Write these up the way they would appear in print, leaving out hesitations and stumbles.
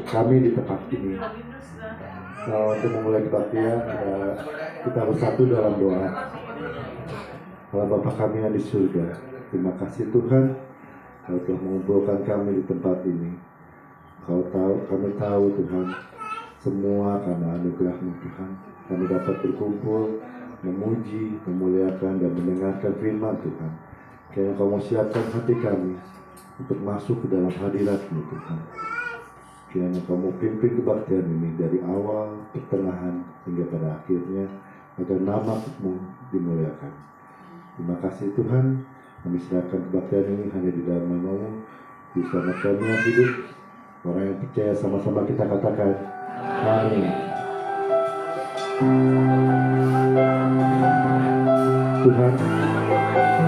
kami di tempat ini. Untuk memulai kebaktian, kita bersatu dalam doa. Allah Bapa kami yang di surga, terima kasih Tuhan, Kau telah mengumpulkan kami di tempat ini. Kami tahu Tuhan, semua karena anugerah-Mu Tuhan, kami dapat berkumpul, memuji, memuliakan, dan mendengarkan firman Tuhan. Kiranya Kau mau siapkan hati kami untuk masuk ke dalam hadirat-Mu Tuhan. Kiranya Kau mau pimpin kebaktian ini dari awal, pertengahan, hingga pada akhirnya, agar nama-Mu dimuliakan. Terima kasih Tuhan, kami serahkan kebaktian ini hanya di dalam nama-Mu. Diselamatkan yang hidup, orang yang percaya sama-sama kita katakan, amin. Tuhan,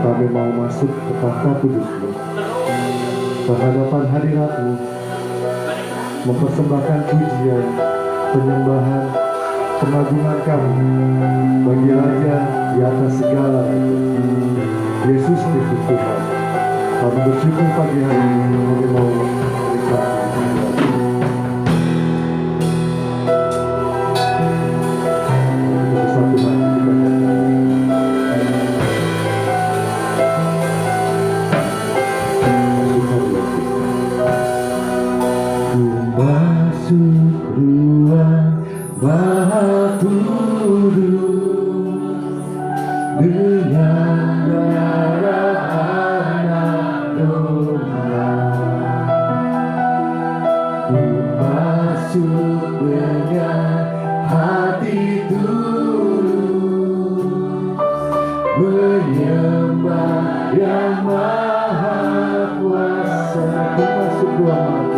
kami mau masuk ke tahta kudus-Mu, berhadapan hadirat-Mu, mempersembahkan pujian, penyembahan, pengagungan kami bagi Raja di atas segala raja, Yesus Kristus Tuhan. Kami bersyukur pagi hari ini, kami mau menikmati bersatu hati kita masuk ruang Maha Kudus dengan darah anak domba. Ku masuk dengan hati tulus, menyembah Yang Maha Kuasa. Ku masuk ruang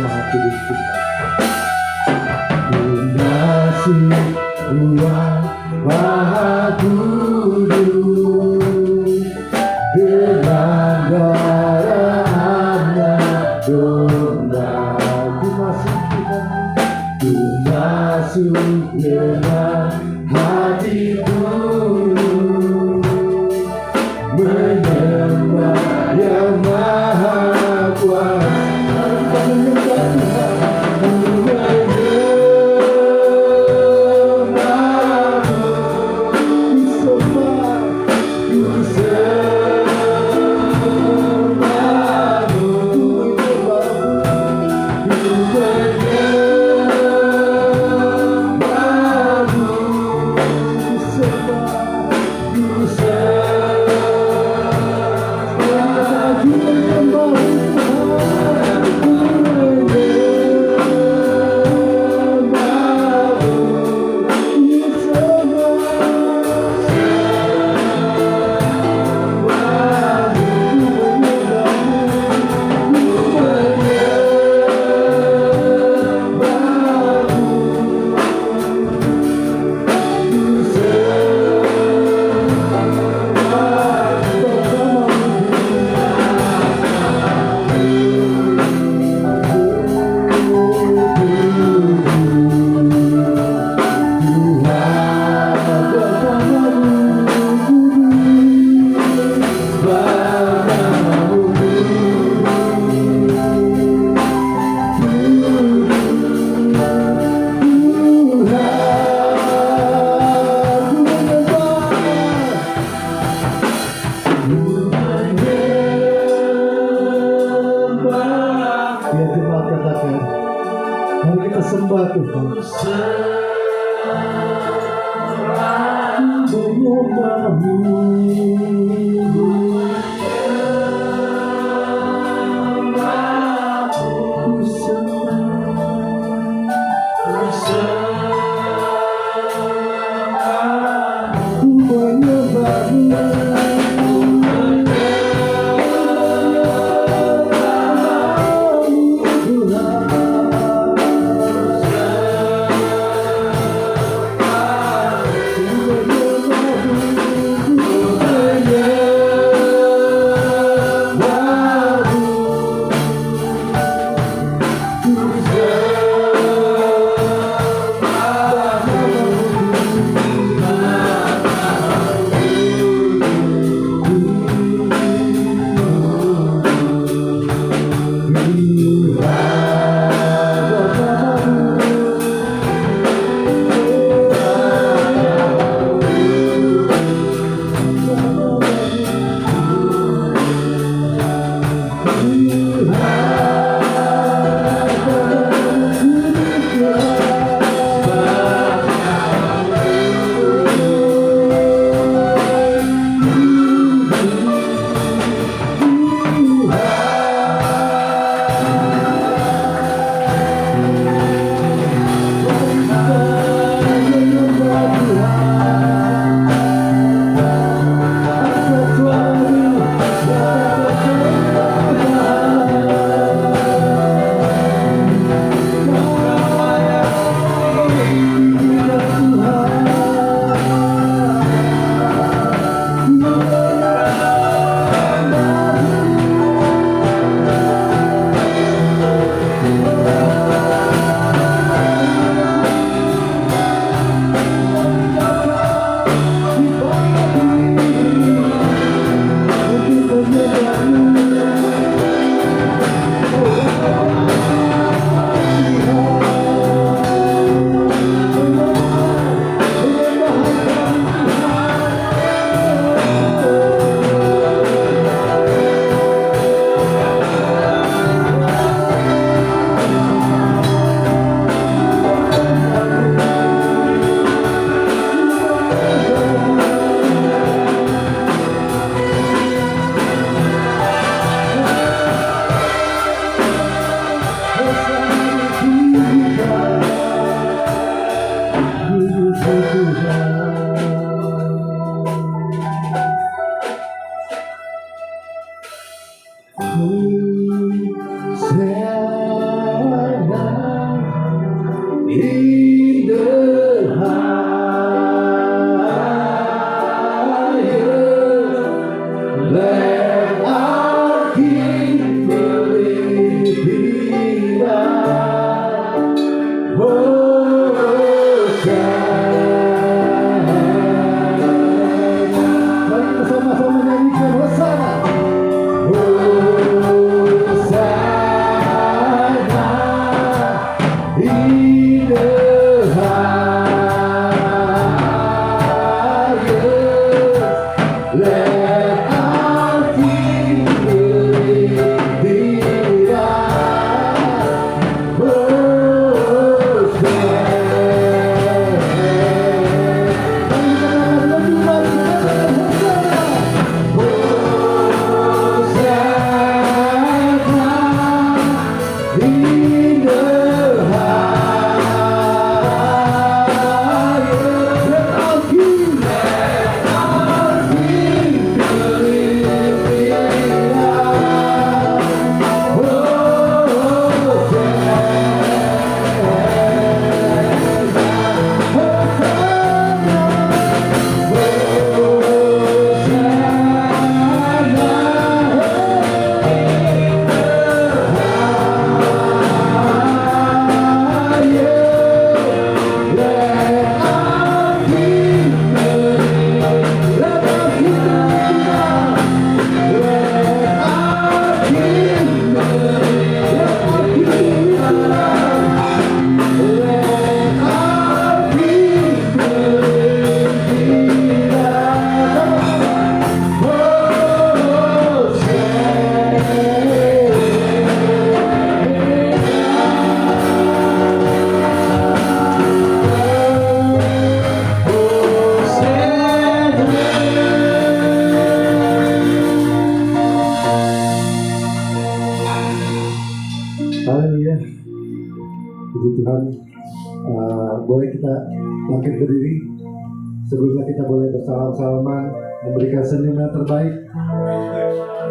Maha Kudus. Ku masuk ruang Maha Kudus dengan darah anak domba. Ku masuk dengan hati tulus, menyembah Yang Maha Kuasa. bangkit berdiri. Sebelumnya kita boleh bersalam-salaman, memberikan senyum yang terbaik,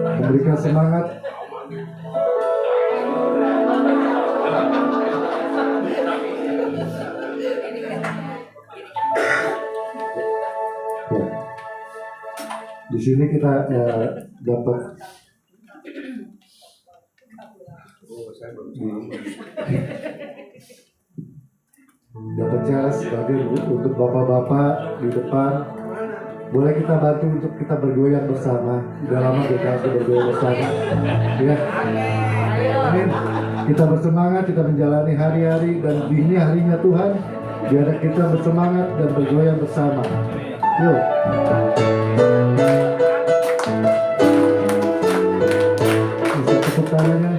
memberikan semangat. Ya. Di sini kita dapat challenge sebagai untuk bapak-bapak di depan. Boleh kita bantu untuk kita bergoyang bersama. Sudah lama kita bergoyang bersama. Ya. Amin. Kita bersemangat, kita menjalani hari-hari dan ini harinya Tuhan. Biar kita bersemangat dan bergoyang bersama. Yuk. Bisa tepuk tangannya.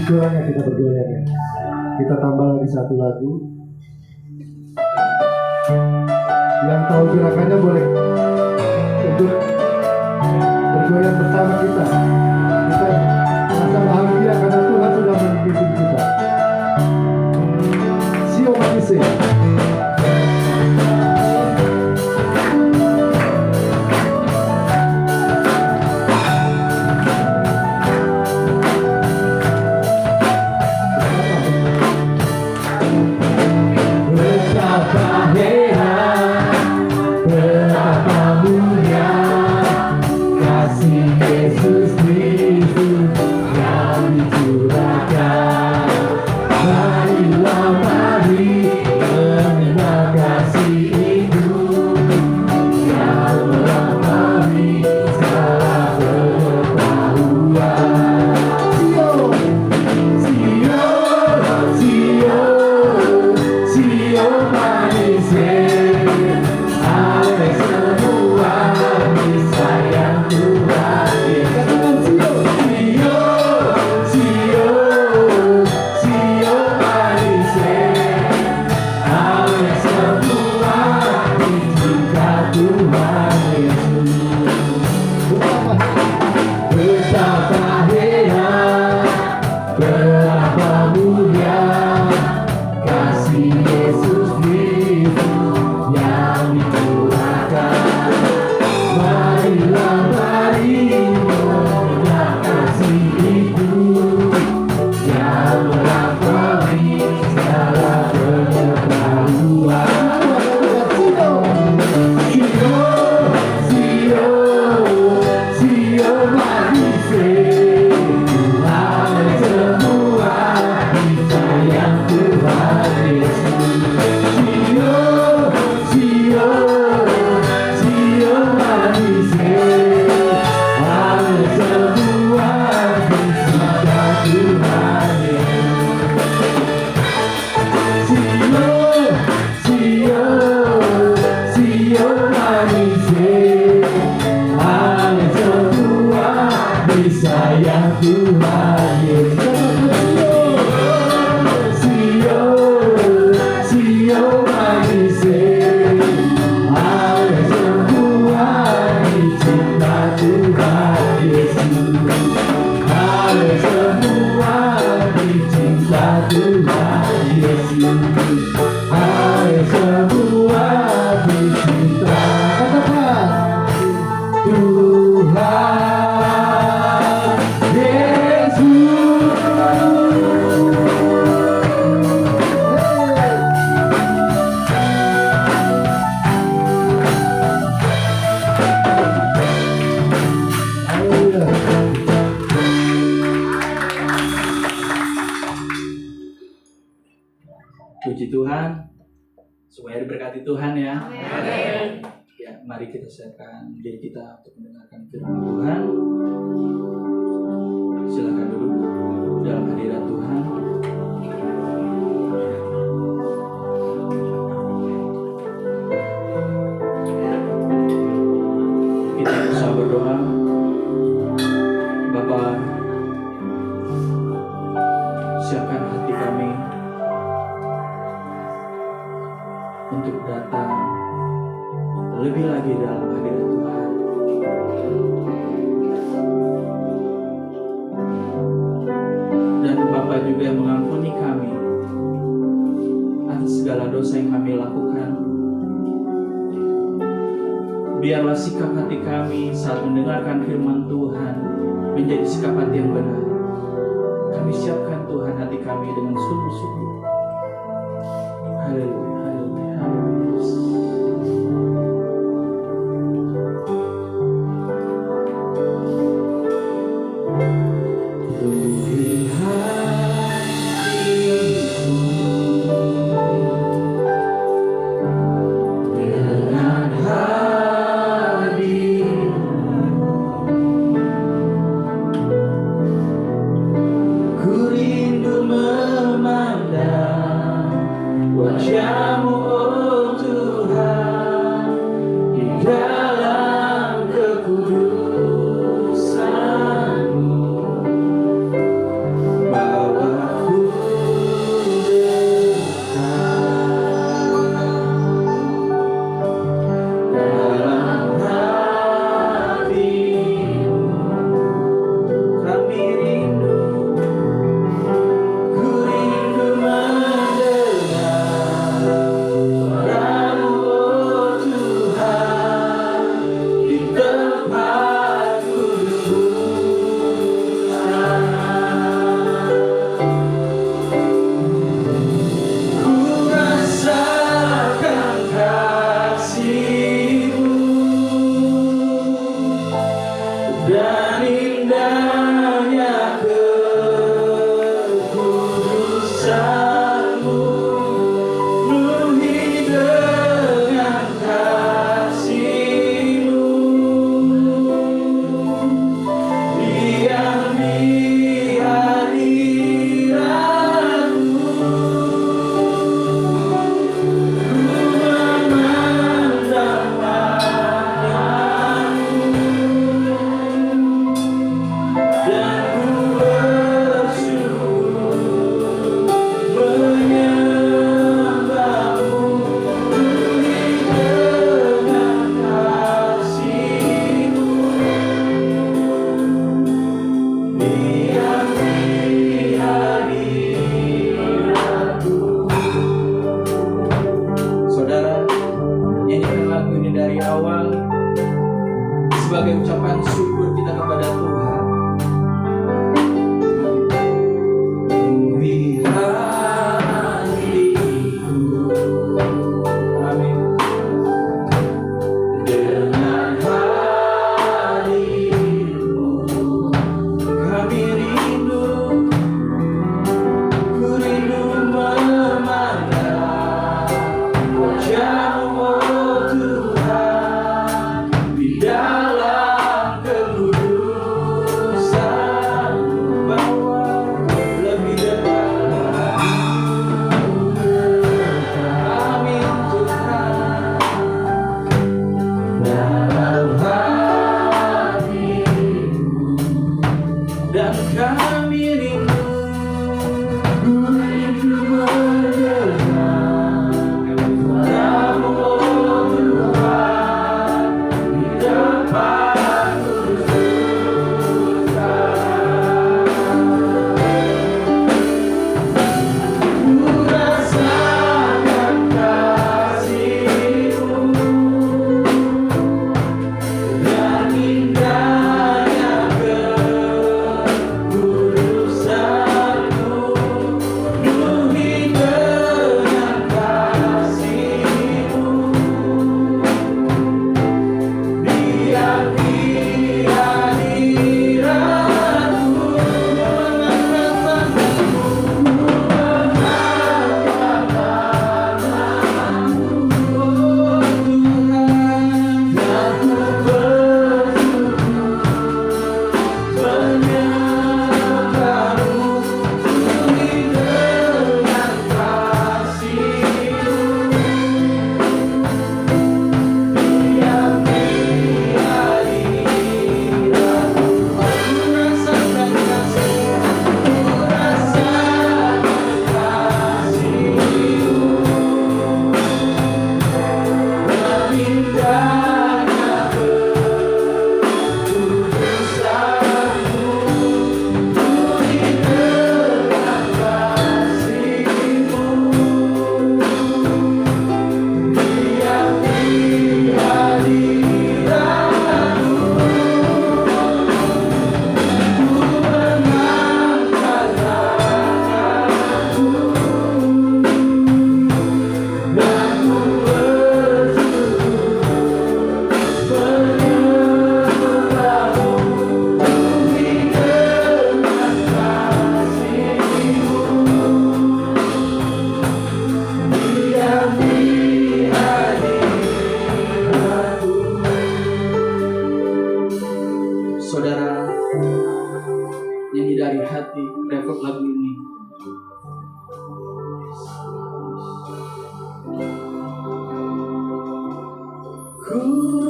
Kurangnya kita bergoyang ya. Kita tambah lagi satu lagu. Yang tahu gerakannya boleh untuk bergoyang bersama kita. Kita merasa bahagia karena Tuhan sudah memimpin kita. Sio Matise. Betapa heran Sayang Tuhan Yesus, Sio manisé, ada semua dicinta Tuhan Yesus, ada semua dicinta Tuhan Yesus, ada semua dicinta Tuhan. Puji Tuhan, supaya diberkati Tuhan ya. Amin. Ya, mari kita siapkan diri kita untuk mendengarkan firman Tuhan. Silakan duduk dalam hadirat Tuhan. Kita bisa berdoa. Bapa, siapkan hati kami untuk datang lebih lagi dalam hadirat Tuhan. Dan Bapa juga yang mengampuni kami atas segala dosa yang kami lakukan. Biarlah sikap hati kami saat mendengarkan firman Tuhan menjadi sikap hati yang benar. Kami siapkan Tuhan hati kami dengan sungguh-sungguh. Haleluya. Wajah-Mu, oh Tuhan, di dalam kekudusan-Mu, bawaku dekat dalam hati-Mu. Kami rindu, ku rindu dan indahnya kekudusan-Mu, penuhi dengan kasih-Mu, diam di hadirat-Mu, ku memandang dan ku bersyukur menyembah-Mu, penuhi dengan kasih-Mu, diam di hadirat-Mu. Saudara, nyanyikan lagu ini dari awal sebagai ucapan syukur kita kepada Tuhan. Penuhi hatiku, amin, dengan hadir-Mu. Kami rindu, ku rindu memandang wajah-Mu, oh Tuhan, di dalam kekudusan.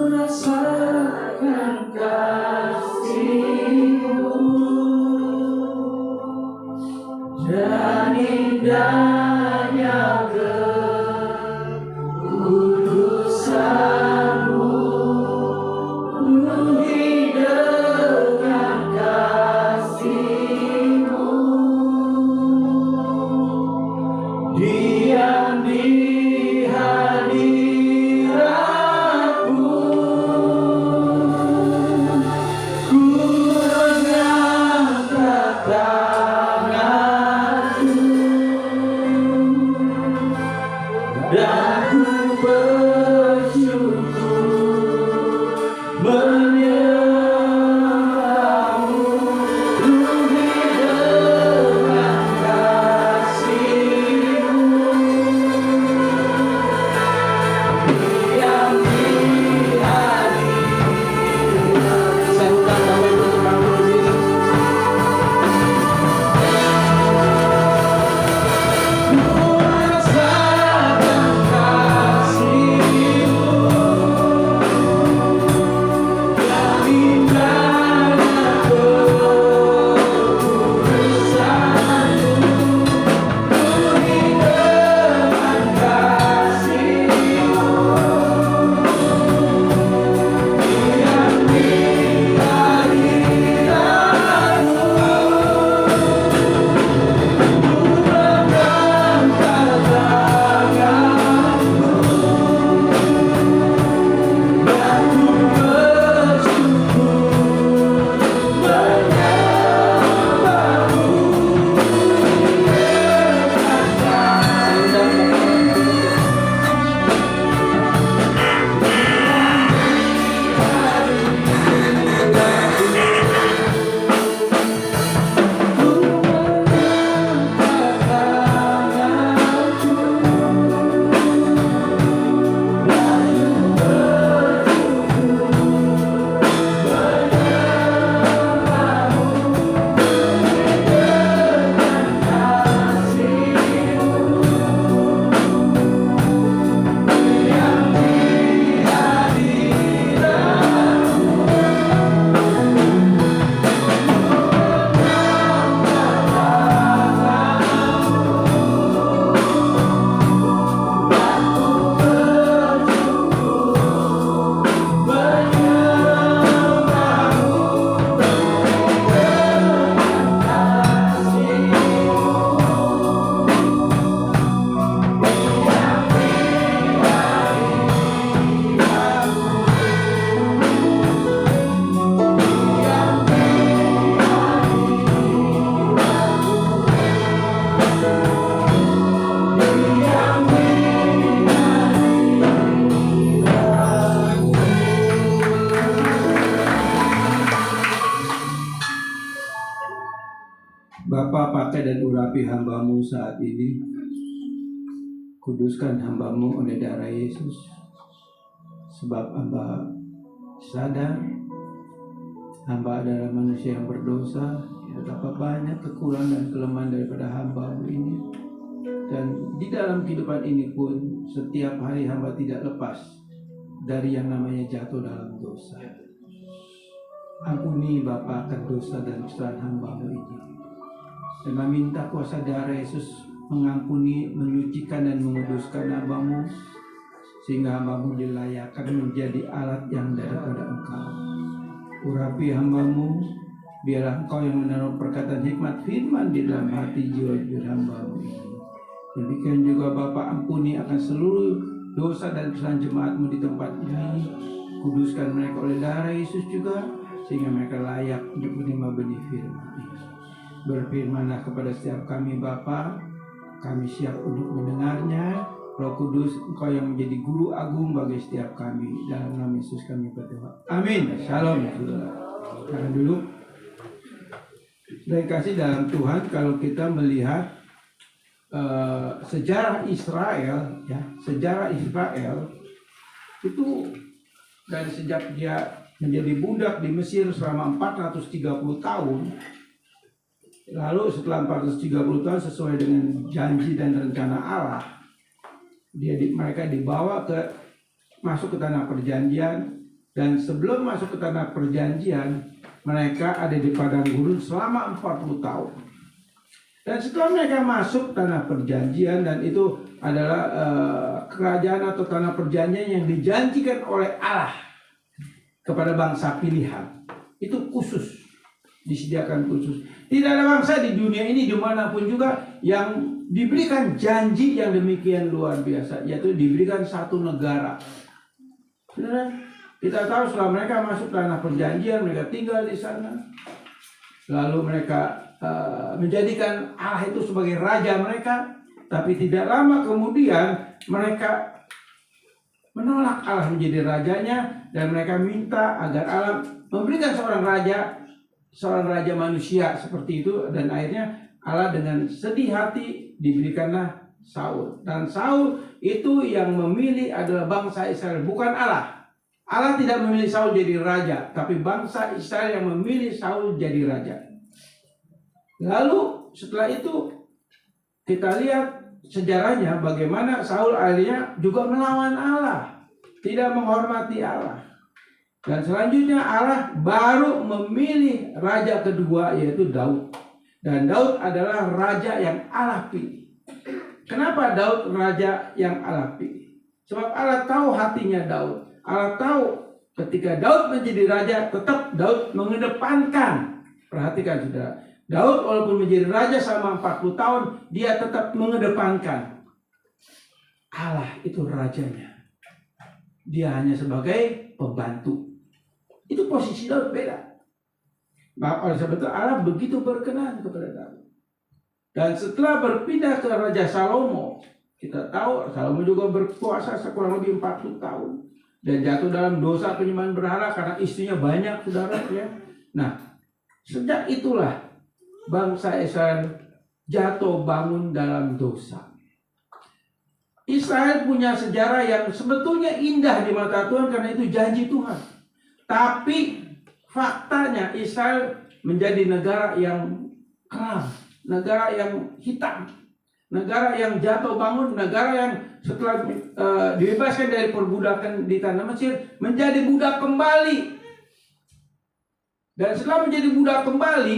rasakan kasih-Mu dan indahnya kekudusan-Mu, penuhi dengan kasih-Mu, diam di hadirat-Mu, ku mengangkat tanganku dan ku bersyukur menyembah-Mu, penuhi dengan kasih-Mu, diam di hadirat. Saya ulang Bapak Ibu untuk kamu sendiri. Ku rasakan kasih-Mu dan indahnya kekudusan-Mu, penuhi dengan kasih-Mu, diam di hadirat-Mu, ku mengangkat tanganku dan ku bersyukur menyembah-Mu, Bapa, pakai dan urapi hamba-Mu saat ini. Kuduskan hamba-Mu oleh darah Yesus. Sebab hamba sadar hamba adalah manusia yang berdosa. Betapa banyak kekurangan dan kelemahan daripada hamba-Mu ini. Dan di dalam kehidupan ini pun setiap hari hamba tidak lepas dari yang namanya jatuh dalam dosa. Ampuni Bapa akan dosa dan kesalahan hamba-Mu ini. Dan meminta kuasa darah Yesus mengampuni, menyucikan dan menguduskan hamba-Mu, sehingga hamba-Mu dilayakkan menjadi alat yang daripada Engkau. Urapi hamba-Mu, biarlah Engkau yang menaruh perkataan hikmat firman di dalam hati jiwa hamba-Mu ini. Demikian juga Bapa, ampuni akan seluruh dosa dan kesalahan jemaat-Mu di tempat ini. Kuduskan mereka oleh darah Yesus juga, sehingga mereka layak untuk menerima benih firman ini. Berfirmanlah kepada setiap kami Bapa, kami siap untuk mendengarnya. Roh Kudus, Engkau yang menjadi guru agung bagi setiap kami. Dalam nama Yesus kami berdoa. Amin. Shalom. Tahan dulu. Terima kasih dalam Tuhan, kalau kita melihat sejarah Israel, ya, sejarah Israel itu dari sejak dia menjadi budak di Mesir selama 430 tahun. Lalu setelah 430 tahun sesuai dengan janji dan rencana Allah, mereka dibawa masuk ke tanah perjanjian, Dan sebelum masuk ke tanah perjanjian, mereka ada di padang gurun selama 40 tahun. Dan setelah mereka masuk tanah perjanjian, dan itu adalah kerajaan atau tanah perjanjian yang dijanjikan oleh Allah kepada bangsa pilihan. Itu khusus, disediakan khusus. Tidak ada bangsa di dunia ini dimanapun juga yang diberikan janji yang demikian luar biasa, yaitu diberikan satu negara. Saudara, kita tahu setelah mereka masuk tanah perjanjian, mereka tinggal di sana, lalu mereka menjadikan Allah itu sebagai raja mereka. Tapi tidak lama kemudian mereka menolak Allah menjadi rajanya, dan mereka minta agar Allah memberikan seorang raja manusia seperti itu. Dan akhirnya Allah dengan sedih hati diberikanlah Saul. Dan Saul itu yang memilih adalah bangsa Israel, bukan Allah. Allah tidak memilih Saul jadi raja, tapi bangsa Israel yang memilih Saul jadi raja. Lalu setelah itu kita lihat sejarahnya bagaimana Saul akhirnya juga melawan Allah, tidak menghormati Allah. Dan selanjutnya Allah baru memilih raja kedua, yaitu Daud. Dan Daud adalah raja yang Allah pilih. Kenapa Daud raja yang Allah pilih? Sebab Allah tahu hatinya Daud. Allah tahu ketika Daud menjadi raja, tetap Daud mengedepankan. Perhatikan saudara, Daud walaupun menjadi raja selama 40 tahun, dia tetap mengedepankan Allah itu rajanya. Dia hanya sebagai pembantu. Itu posisi Daud beda. Oleh sebab itu Allah begitu berkenan kepada Daud. Dan setelah berpindah ke Raja Salomo, kita tahu Salomo juga berkuasa kurang lebih 40 tahun. Dan jatuh dalam dosa penyembahan berhala karena istrinya banyak, saudara ya. Nah, sejak itulah bangsa Israel jatuh bangun dalam dosa. Israel punya sejarah yang sebetulnya indah di mata Tuhan karena itu janji Tuhan. Tapi faktanya Israel menjadi negara yang kelam, negara yang hitam, negara yang jatuh bangun, negara yang setelah dibebaskan dari perbudakan di tanah Mesir menjadi budak kembali. Dan setelah menjadi budak kembali,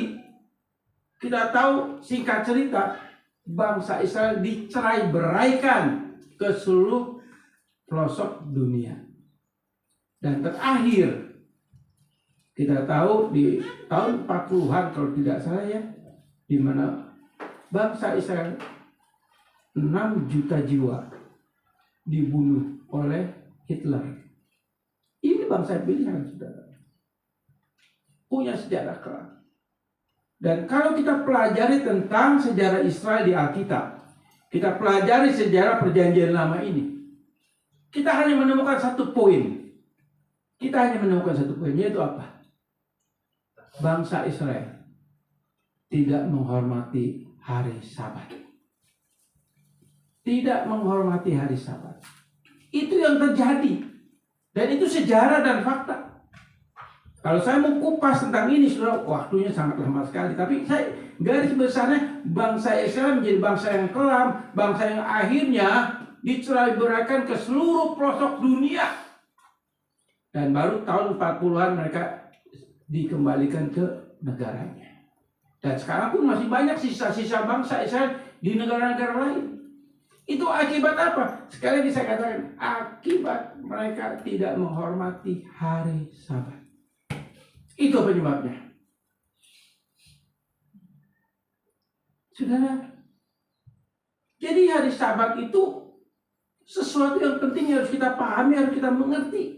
kita tahu singkat cerita bangsa Israel dicerai beraikan ke seluruh pelosok dunia. Dan terakhir kita tahu di tahun 40-an kalau tidak salah ya, di mana bangsa Israel 6 juta jiwa dibunuh oleh Hitler. Ini bangsa pilihan, saudara. Punya sejarah kelam. Dan kalau kita pelajari tentang sejarah Israel di Alkitab, kita pelajari sejarah perjanjian lama ini, kita hanya menemukan satu poin. Kita hanya menemukan satu poin, yaitu apa? Bangsa Israel tidak menghormati hari Sabat. Tidak menghormati hari Sabat. Itu yang terjadi. Dan itu sejarah dan fakta. Kalau saya mau kupas tentang ini, saudara, waktunya sangat lama sekali. Tapi saya garis besarnya bangsa Israel menjadi bangsa yang kelam, bangsa yang akhirnya dicerai beraikan ke seluruh pelosok dunia. Dan baru tahun 40-an mereka dikembalikan ke negaranya. Dan sekarang pun masih banyak sisa-sisa bangsa Israel di negara-negara lain. Itu akibat apa? Sekali lagi saya katakan, akibat mereka tidak menghormati hari Sabat. Itu penyebabnya. Saudara, jadi hari Sabat itu sesuatu yang penting harus kita pahami, harus kita mengerti.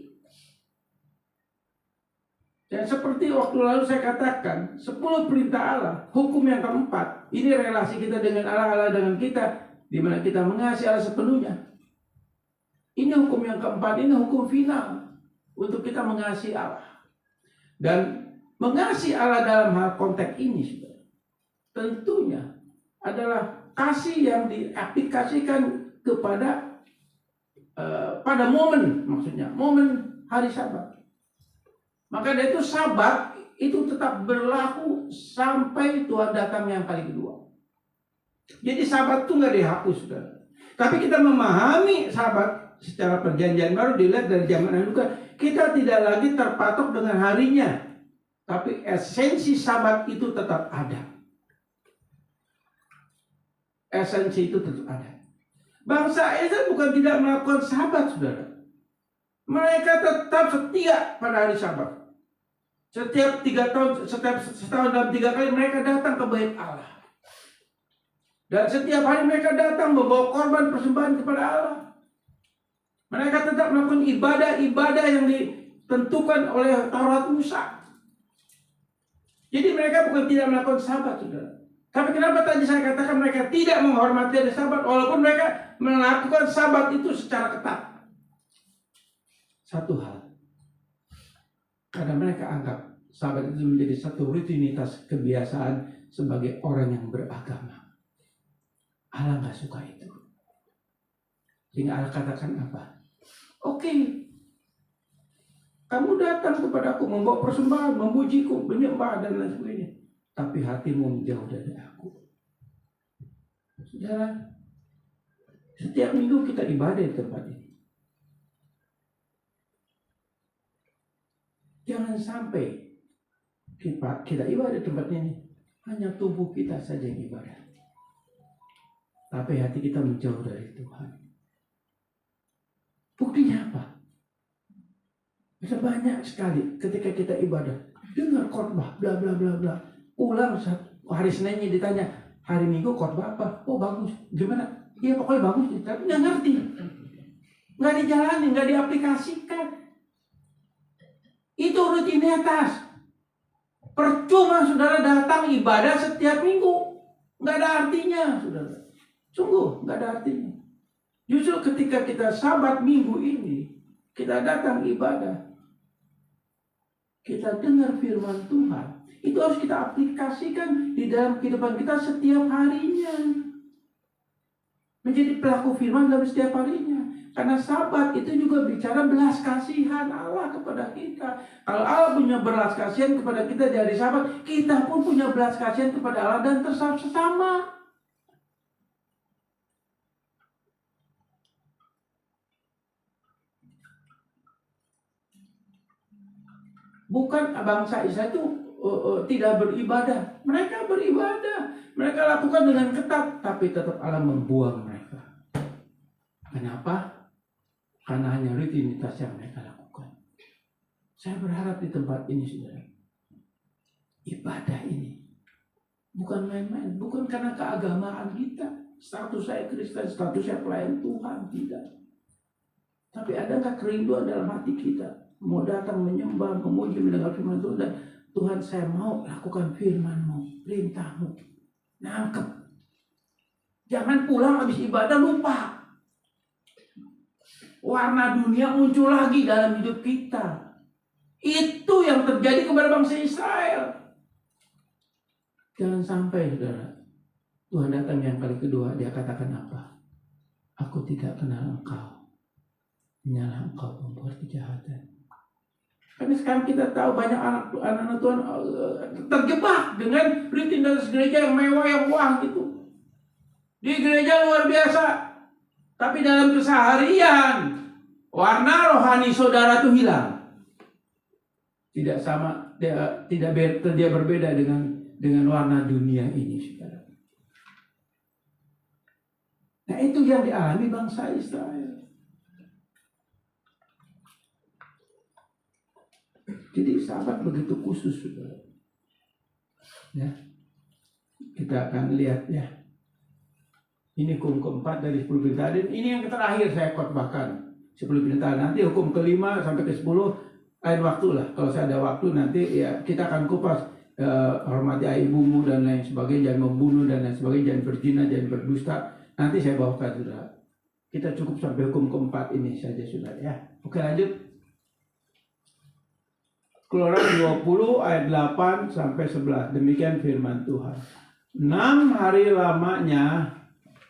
Dan seperti waktu lalu saya katakan, 10 perintah Allah, hukum yang keempat, ini relasi kita dengan Allah, Allah dengan kita, di mana kita mengasihi Allah sepenuhnya. Ini hukum yang keempat, ini hukum final untuk kita mengasihi Allah. Dan mengasihi Allah dalam hal konteks ini, saudara, tentunya adalah kasih yang diaplikasikan kepada pada momen, maksudnya momen hari Sabat. Maka dari itu Sabat itu tetap berlaku sampai Tuhan datang yang kali kedua. Jadi Sabat itu nggak dihapus, saudara. Tapi kita memahami Sabat secara perjanjian baru dilihat dari zaman juga, kita tidak lagi terpatok dengan harinya, tapi esensi Sabat itu tetap ada. Esensi itu tetap ada. Bangsa Israel bukan tidak melakukan Sabat, saudara. Mereka tetap setia pada hari Sabat. Setiap 3 tahun, setiap setahun dalam 3 kali mereka datang ke bait Allah. Dan setiap hari mereka datang membawa korban persembahan kepada Allah. Mereka tetap melakukan ibadah-ibadah yang ditentukan oleh Taurat Musa. Jadi mereka bukan tidak melakukan Sabat, saudara. Tapi kenapa tadi saya katakan mereka tidak menghormati hari Sabat, walaupun mereka melakukan Sabat itu secara ketat? Satu hal, karena mereka anggap Sabat itu menjadi satu rutinitas kebiasaan sebagai orang yang beragama. Allah nggak suka itu. Sehingga Allah katakan apa? Oke, kamu datang kepadaku membawa persembahan, memujiku, menyembah dan lain sebagainya. Tapi hatimu menjauh dari aku. Saudara, setiap minggu kita ibadah di tempat ini. Jangan sampai kita ibadah di tempat ini hanya tubuh kita saja yang ibadah, tapi hati kita menjauh dari Tuhan. Buktinya apa? Bisa banyak sekali ketika kita ibadah, dengar khotbah, bla bla bla bla. Pulang hari Seninnya ditanya, hari Minggu khotbah apa? Oh bagus, gimana? Iya pokoknya bagus, tapi nggak ngerti, nggak dijalani, nggak diaplikasikan. Itu rutinitas. Percuma saudara datang ibadah setiap minggu, nggak ada artinya, saudara. Sungguh nggak ada artinya. Justru ketika kita Sabat minggu ini, kita datang ibadah, kita dengar firman Tuhan, itu harus kita aplikasikan di dalam kehidupan kita setiap harinya. Menjadi pelaku firman dalam setiap harinya. Karena Sabat itu juga bicara belas kasihan Allah kepada kita. Kalau Allah punya belas kasihan kepada kita di hari Sabat, kita pun punya belas kasihan kepada Allah dan sesama. Bukan bangsa Israel itu tidak beribadah. Mereka beribadah. Mereka lakukan dengan ketat. Tapi tetap Allah membuang mereka. Kenapa? Karena hanya rutinitas yang mereka lakukan. Saya berharap di tempat ini, saudara, ibadah ini bukan main-main. Bukan karena keagamaan kita. Status saya Kristen, status saya pelayan Tuhan. Tidak. Tapi adakah kerinduan dalam hati kita? Mau datang menyembah, memuji, mendengar firman Tuhan. Dan Tuhan, saya mau lakukan firman-Mu, perintah-Mu. Nangkep. Jangan pulang habis ibadah lupa. Warna dunia muncul lagi dalam hidup kita. Itu yang terjadi kepada bangsa Israel. Jangan sampai, saudara, Tuhan datang yang kali kedua, dia katakan apa? Aku tidak kenal engkau. Hanyalah engkau membuat kejahatan. Karena sekarang kita tahu banyak anak-anak Tuhan terjebak dengan rutinitas gereja yang mewah, yang wah gitu. Di gereja luar biasa, tapi dalam keseharian warna rohani saudara itu hilang. Tidak sama, dia berbeda dengan warna dunia ini, saudara. Nah itu yang dialami bangsa Israel. Jadi Sabat begitu khusus, saudara. Ya, kita akan lihat ya. Ini hukum keempat dari 10 perintah. Dan ini yang terakhir saya khotbahkan. 10 perintah. Nanti hukum kelima sampai ke 10 lain waktu lah. Kalau saya ada waktu nanti ya kita akan kupas. Hormati ayah ibumu dan lain sebagainya. Jangan membunuh dan lain sebagainya. Jangan berzina, jangan berdusta. Nanti saya bawakan, saudara. Kita cukup sampai hukum keempat ini saja, saudara ya. Oke, lanjut. Keluaran 20 ayat 8 sampai 11. Demikian firman Tuhan. 6 hari lamanya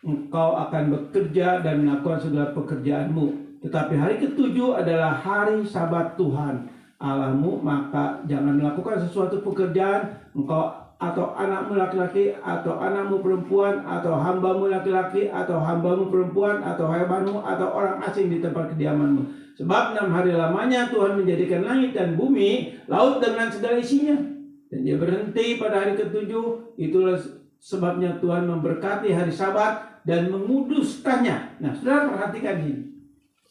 engkau akan bekerja dan melakukan segala pekerjaanmu. Tetapi hari ke-7 adalah hari Sabat Tuhan Allahmu. Maka jangan melakukan sesuatu pekerjaan. Engkau atau anakmu laki-laki, atau anakmu perempuan, atau hambamu laki-laki, atau hambamu perempuan, atau hewanmu, atau orang asing di tempat kediamanmu. Sebab 6 hari lamanya Tuhan menjadikan langit dan bumi, laut dengan segala isinya. Dan dia berhenti pada hari ketujuh. Itulah sebabnya Tuhan memberkati hari Sabat dan menguduskannya. Nah, saudara perhatikan ini.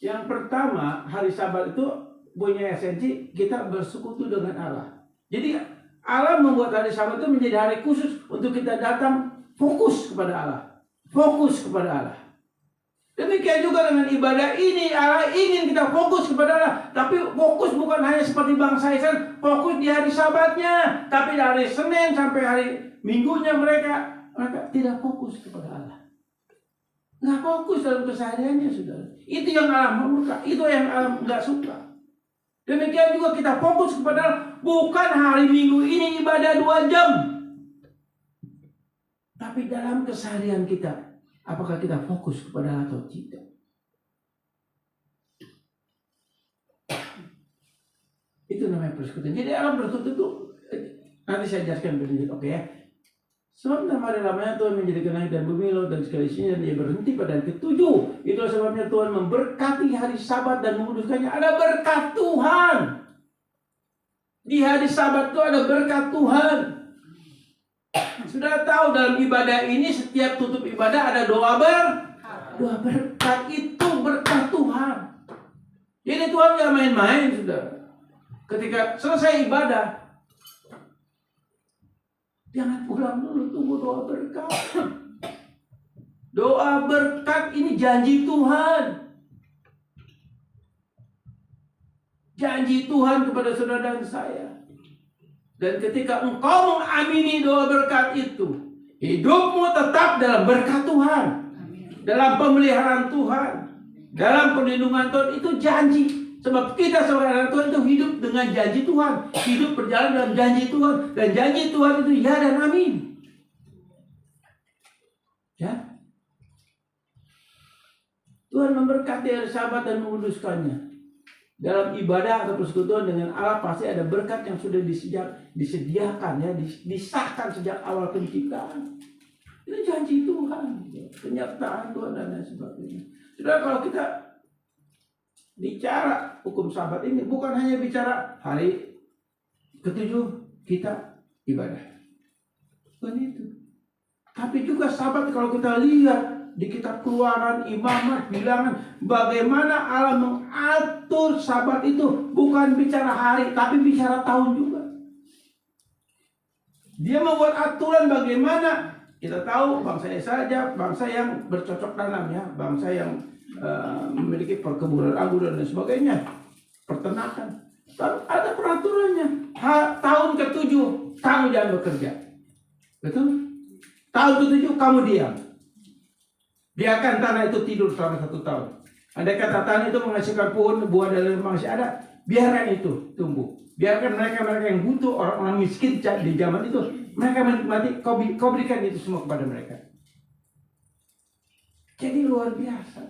Yang pertama, hari Sabat itu punya esensi kita bersekutu dengan Allah. Jadi Allah membuat hari Sabat itu menjadi hari khusus untuk kita datang fokus kepada Allah. Fokus kepada Allah. Demikian juga dengan ibadah ini, Allah ingin kita fokus kepada Allah. Tapi fokus bukan hanya seperti bangsa Israel, fokus di hari Sabatnya. Tapi dari Senin sampai hari Minggunya mereka tidak fokus kepada Allah. Nggak fokus dalam kesehariannya, saudara. Itu yang Allah murka, itu yang Allah nggak suka. Demikian juga kita fokus kepada Allah. Bukan hari Minggu ini ibadah 2 jam. Tapi dalam keseharian kita, apakah kita fokus kepada Allah atau tidak? Itu namanya persekutuan. Jadi Allah bersekutu itu, nanti saya jelaskan lebih lanjut, oke ya. Sebab 6 hari lamanya Tuhan menjadikan langit dan bumi, laut dan segala isinya, dan dia berhenti pada hari ke-7. Itulah sebabnya Tuhan memberkati hari Sabat dan menguduskannya. Ada berkat Tuhan. Di hari Sabat itu ada berkat Tuhan. Sudah tahu dalam ibadah ini setiap tutup ibadah ada doa berkat. Itu berkat Tuhan. Jadi Tuhan gak main-main, saudara. Ketika selesai ibadah, jangan pulang dulu, tunggu doa berkat. Doa berkat ini janji Tuhan. Janji Tuhan kepada saudara dan saya. Dan ketika engkau mengamini doa berkat itu, hidupmu tetap dalam berkat Tuhan. Dalam pemeliharaan Tuhan. Dalam perlindungan Tuhan, itu janji. Sebab kita sebagai anak Tuhan itu hidup dengan janji Tuhan. Hidup berjalan dalam janji Tuhan. Dan janji Tuhan itu ya dan amin. Ya. Tuhan memberkati hari Sabat dan menguduskannya. Dalam ibadah atau persekutuan dengan Allah pasti ada berkat yang sudah disediakan, ya, disahkan sejak awal penciptaan. Itu janji Tuhan, penyertaan Tuhan dan lain sebagainya. Sudah, kalau kita bicara hukum Sabat ini bukan hanya bicara hari ke-7 kita ibadah, bukan itu. Tapi juga Sabat kalau kita lihat di kitab Keluaran, Imamat, Bilangan, bagaimana Allah mengatur Sabat itu bukan bicara hari, tapi bicara tahun juga. Dia membuat aturan bagaimana. Kita tahu bangsa saja, bangsa yang bercocok tanam, ya, bangsa yang memiliki perkebunan anggur dan sebagainya, peternakan. Tapi ada peraturannya. Tahun ke-7 kamu jangan bekerja, betul? Tahun ke-7 kamu diam. Biarkan tanah itu tidur selama 1 tahun. Andai kata tanah itu menghasilkan pohon, buah dan lain masih ada, biarkan itu tumbuh. Biarkan mereka yang butuh, orang-orang miskin di zaman itu, mereka menikmati, kau berikan itu semua kepada mereka. Jadi luar biasa.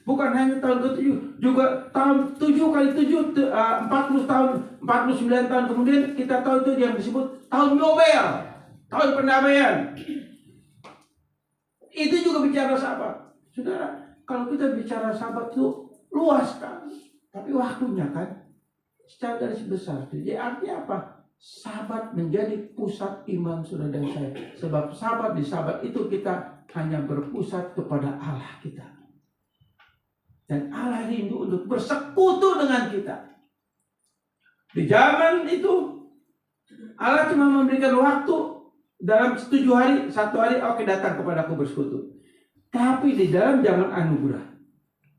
Bukan hanya tahun ke-7, juga tahun 7 kali 7, 40 tahun, 49 tahun kemudian kita tahu itu yang disebut tahun Yobel, tahun pendamaian. Itu juga bicara Sabat. Saudara, kalau kita bicara Sabat itu luas kan, tapi waktunya kan secara garis besar. Jadi artinya apa? Sabat menjadi pusat iman saudara dan saya. Sebab Sabat, di Sabat itu kita hanya berpusat kepada Allah kita. Dan Allah rindu untuk bersekutu dengan kita. Di zaman itu Allah cuma memberikan waktu. Dalam 7 hari, 1 hari, oke, datang kepadaku bersekutu. Tapi di dalam zaman anugerah,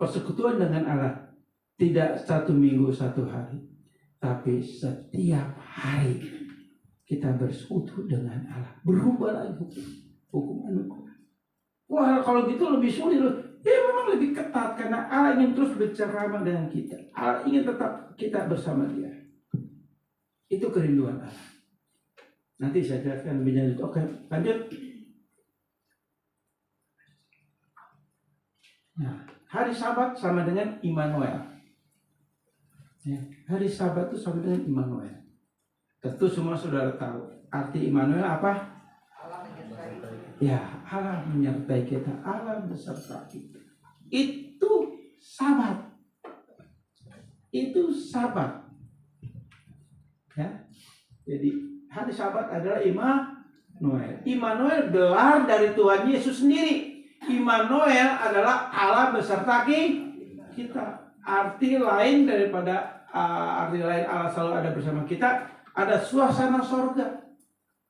persekutuan dengan Allah tidak 1 minggu 1 hari, tapi setiap hari kita bersekutu dengan Allah. Berubah lagi hukum anugerah. Wah, kalau gitu lebih sulit. Ya memang lebih ketat karena Allah ingin terus berceramah dengan kita. Allah ingin tetap kita bersama Dia. Itu kerinduan Allah. Nanti saya jelaskan lebih lanjut. Oke, lanjut. Nah, hari Sabat sama dengan Immanuel. Ya, hari Sabat itu sama dengan Immanuel. Tentu semua saudara tahu. arti Immanuel apa? Ya, Allah menyertai kita, Allah beserta kita. Itu Sabat. Itu Sabat. Ya. Jadi hari Sabat adalah Immanuel. Immanuel gelar dari Tuhan Yesus sendiri. Immanuel adalah Allah beserta kita. Arti lain daripada arti lain Allah selalu ada bersama kita, ada suasana sorga,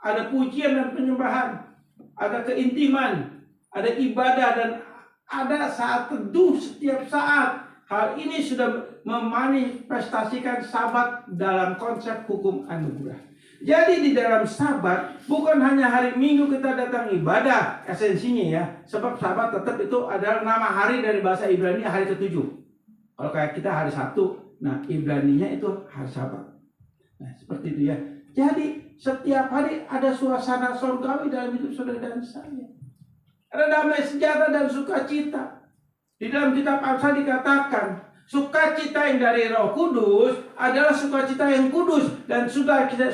ada pujian dan penyembahan, ada keintiman, ada ibadah, dan ada saat teduh setiap saat. Hal ini sudah memanifestasikan Sabat dalam konsep hukum anugerah. Jadi di dalam Sabat bukan hanya hari Minggu kita datang ibadah esensinya ya, sebab Sabat tetap itu adalah nama hari dari bahasa Ibrani, hari ke-7. Kalau kayak kita hari Sabtu, nah Ibraninya itu hari Sabat. Nah seperti itu ya. Jadi setiap hari ada suasana surgawi dalam hidup saudara dan saya. Ada damai sejahtera dan sukacita. Di dalam kitab Amsal dikatakan, sukacita yang dari Roh Kudus adalah sukacita yang kudus, dan sukacita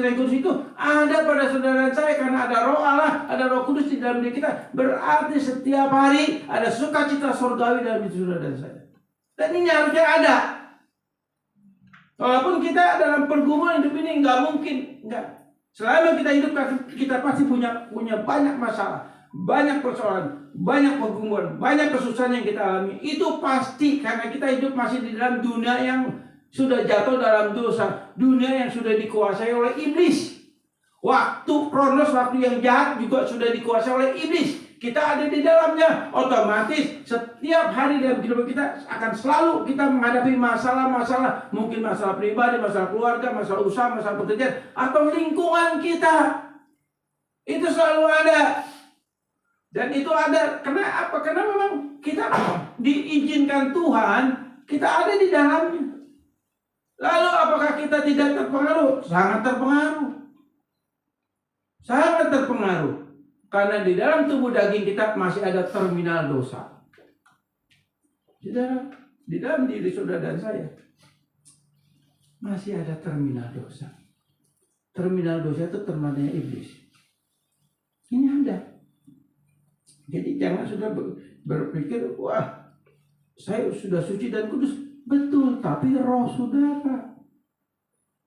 yang kudus itu ada pada saudara dan saya karena ada Roh Allah, ada Roh Kudus di dalam diri kita. Berarti setiap hari ada sukacita surgawi dalam hidup saudara dan saya. Dan ini harusnya ada. Walaupun kita dalam pergumulan hidup ini nggak mungkin, nggak. Selama kita hidup kita pasti punya banyak masalah, banyak persoalan, banyak pergumulan, banyak kesusahan yang kita alami. Itu pasti karena kita hidup masih di dalam dunia yang sudah jatuh dalam dosa, dunia yang sudah dikuasai oleh iblis. Waktu kronos, waktu yang jahat juga sudah dikuasai oleh iblis. Kita ada di dalamnya, otomatis setiap hari dalam kehidupan kita akan selalu kita menghadapi masalah-masalah, mungkin masalah pribadi, masalah keluarga, masalah usaha, masalah pekerjaan, atau lingkungan kita. Itu selalu ada. Dan itu ada, karena apa? Karena memang kita diizinkan Tuhan, kita ada di dalamnya. Lalu apakah kita tidak terpengaruh? Sangat terpengaruh. Sangat terpengaruh. Karena di dalam tubuh daging kita masih ada terminal dosa. Di dalam diri saudara dan saya masih ada terminal dosa. Terminal dosa itu terminalnya iblis. Ini ada. Jadi jangan sudah berpikir, wah saya sudah suci dan kudus. Betul, tapi roh saudara,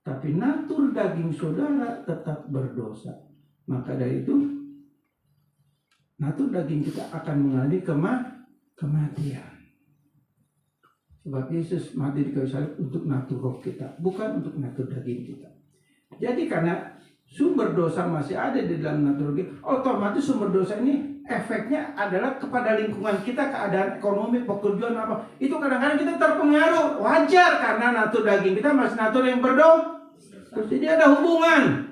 tapi natur daging saudara tetap berdosa. Maka dari itu natur daging kita akan mengalami kematian. Sebab Yesus mati di kayu salib untuk natur roh kita, bukan untuk natur daging kita. Jadi karena sumber dosa masih ada di dalam natur daging, otomatis sumber dosa ini efeknya adalah kepada lingkungan kita, keadaan ekonomi, pekerjaan apa. Itu kadang-kadang kita terpengaruh. Wajar karena natur daging kita masih natur yang berdosa. Jadi ada hubungan.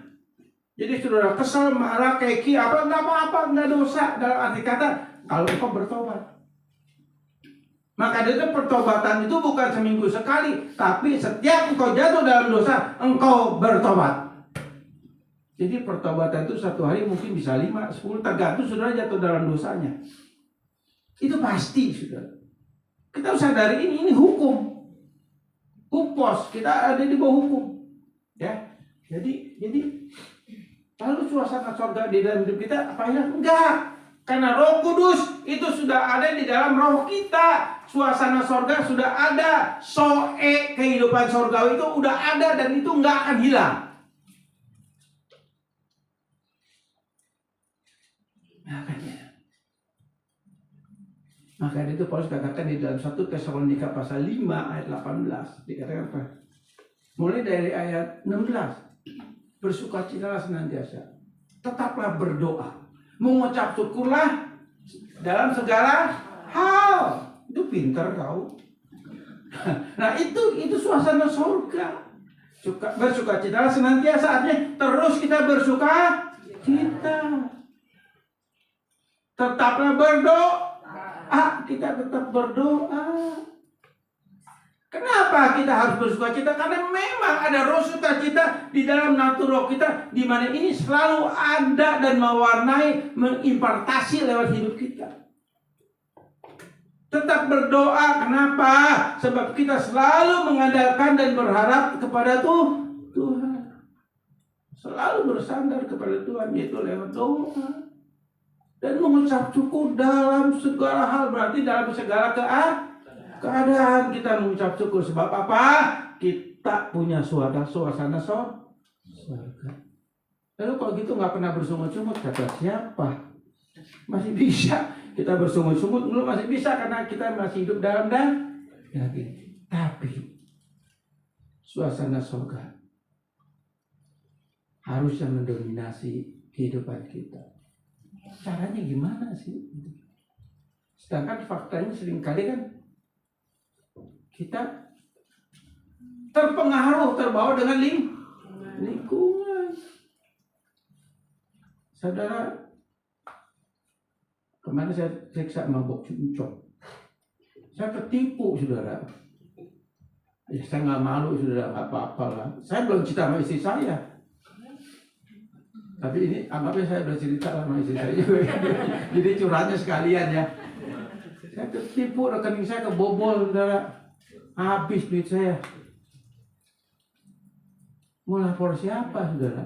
Jadi saudara kesal, marah, keki, apa, nggak apa-apa, nggak dosa. Dalam arti kata, kalau engkau bertobat. Maka itu pertobatan itu bukan seminggu sekali, tapi setiap engkau jatuh dalam dosa, engkau bertobat. Jadi pertobatan itu satu hari mungkin bisa 5, 10, tergantung saudara jatuh dalam dosanya. Itu pasti saudara. Kita harus sadari ini hukum. Upos, kita ada di bawah hukum. Ya, jadi lalu suasana surga di dalam hidup kita apa ya? Enggak. Karena Roh Kudus itu sudah ada di dalam roh kita. Suasana surga sudah ada. Kehidupan surgawi itu udah ada dan itu enggak akan hilang. Makanya itu Paulus katakan di dalam 1 Tesalonika pasal 5 ayat 18. Dikatakan apa? Mulai dari ayat 16. Bersukacitalah senantiasa, tetaplah berdoa, mengucap syukurlah dalam segala hal. Itu pintar kau. Nah itu suasana surga. Bersukacitalah senantiasa, artinya terus kita bersuka cita. Tetaplah berdoa. Kita tetap berdoa. Kenapa kita harus bersuka cita? Karena memang ada roh sukacita di dalam natur roh kita, di mana ini selalu ada dan mewarnai, mengimpartasi lewat hidup kita. Tetap berdoa, kenapa? Sebab kita selalu mengandalkan dan berharap kepada Tuhan. selalu bersandar kepada Tuhan, yaitu lewat doa dan mengucap syukur dalam segala hal. Berarti dalam segala keadaan kita mengucap syukur. Sebab apa? Kita punya suasana surga. Lalu kalau gitu nggak pernah bersungut-sungut, kata siapa? Masih bisa kita bersungut-sungut, belum masih bisa karena kita masih hidup dalam daging. Tapi suasana surga harusnya mendominasi kehidupan kita. Caranya gimana sih? Sedangkan faktanya seringkali kan kita terbawa dengan lingkungan. Saudara, kemarin saya periksa mabok cuncok. Saya ketipu, saudara. Ya, saya nggak malu, saudara, nggak apa-apa lah. Saya belum cerita sama istri saya. Tapi ini anggapnya saya udah cerita sama istri saya juga. Jadi curhatnya sekalian ya. Saya ketipu, rekening saya kebobol, saudara. Habis duit saya. Mau lapor siapa, saudara?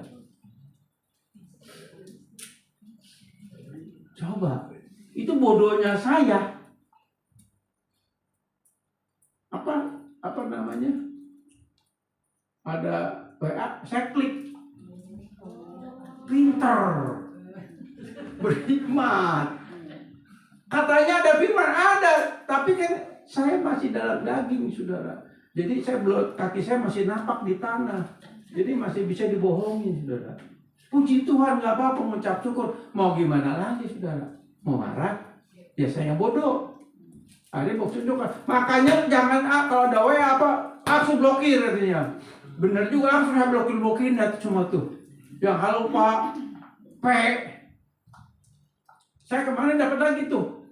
Coba, itu bodohnya saya. Apa namanya? Ada WA, saya klik. Pinter, berhikmat. Katanya ada firman, ada, tapi kan saya masih dalam daging, saudara. Jadi kaki saya masih napak di tanah. Jadi masih bisa dibohongin, saudara. Puji Tuhan, nggak apa-apa, mengucap syukur. Mau gimana lagi, saudara? Mau marah? Ya saya bodoh. Ada maksud juga. Makanya jangan kalau ada WA langsung blokir katanya. Bener juga, langsung saya blokirin semua tuh. Yang halo Pak P. Saya kemarin dapat lagi tuh.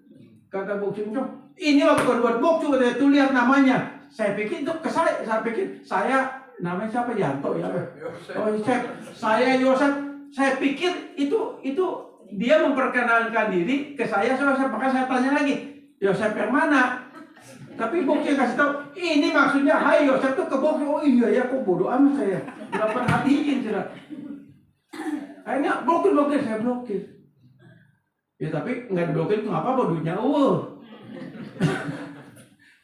Kata Bok Cincong, ini bukan buat Bok, coba tuh lihat namanya. Saya pikir itu saya namanya siapa, Yanto ya? Oh, saya Yosef. Saya pikir itu dia memperkenalkan diri ke saya, maka saya tanya lagi, Yosef yang mana? Tapi Bok kasih tahu, ini maksudnya hai Yosef tuh ke Bok. Oh iya ya, kok bodoh amat saya. Nggak perhatiin, saudara. Akhirnya blokir, saya blokir. Ya tapi nggak diblokir itu nggak apa-apa, duitnya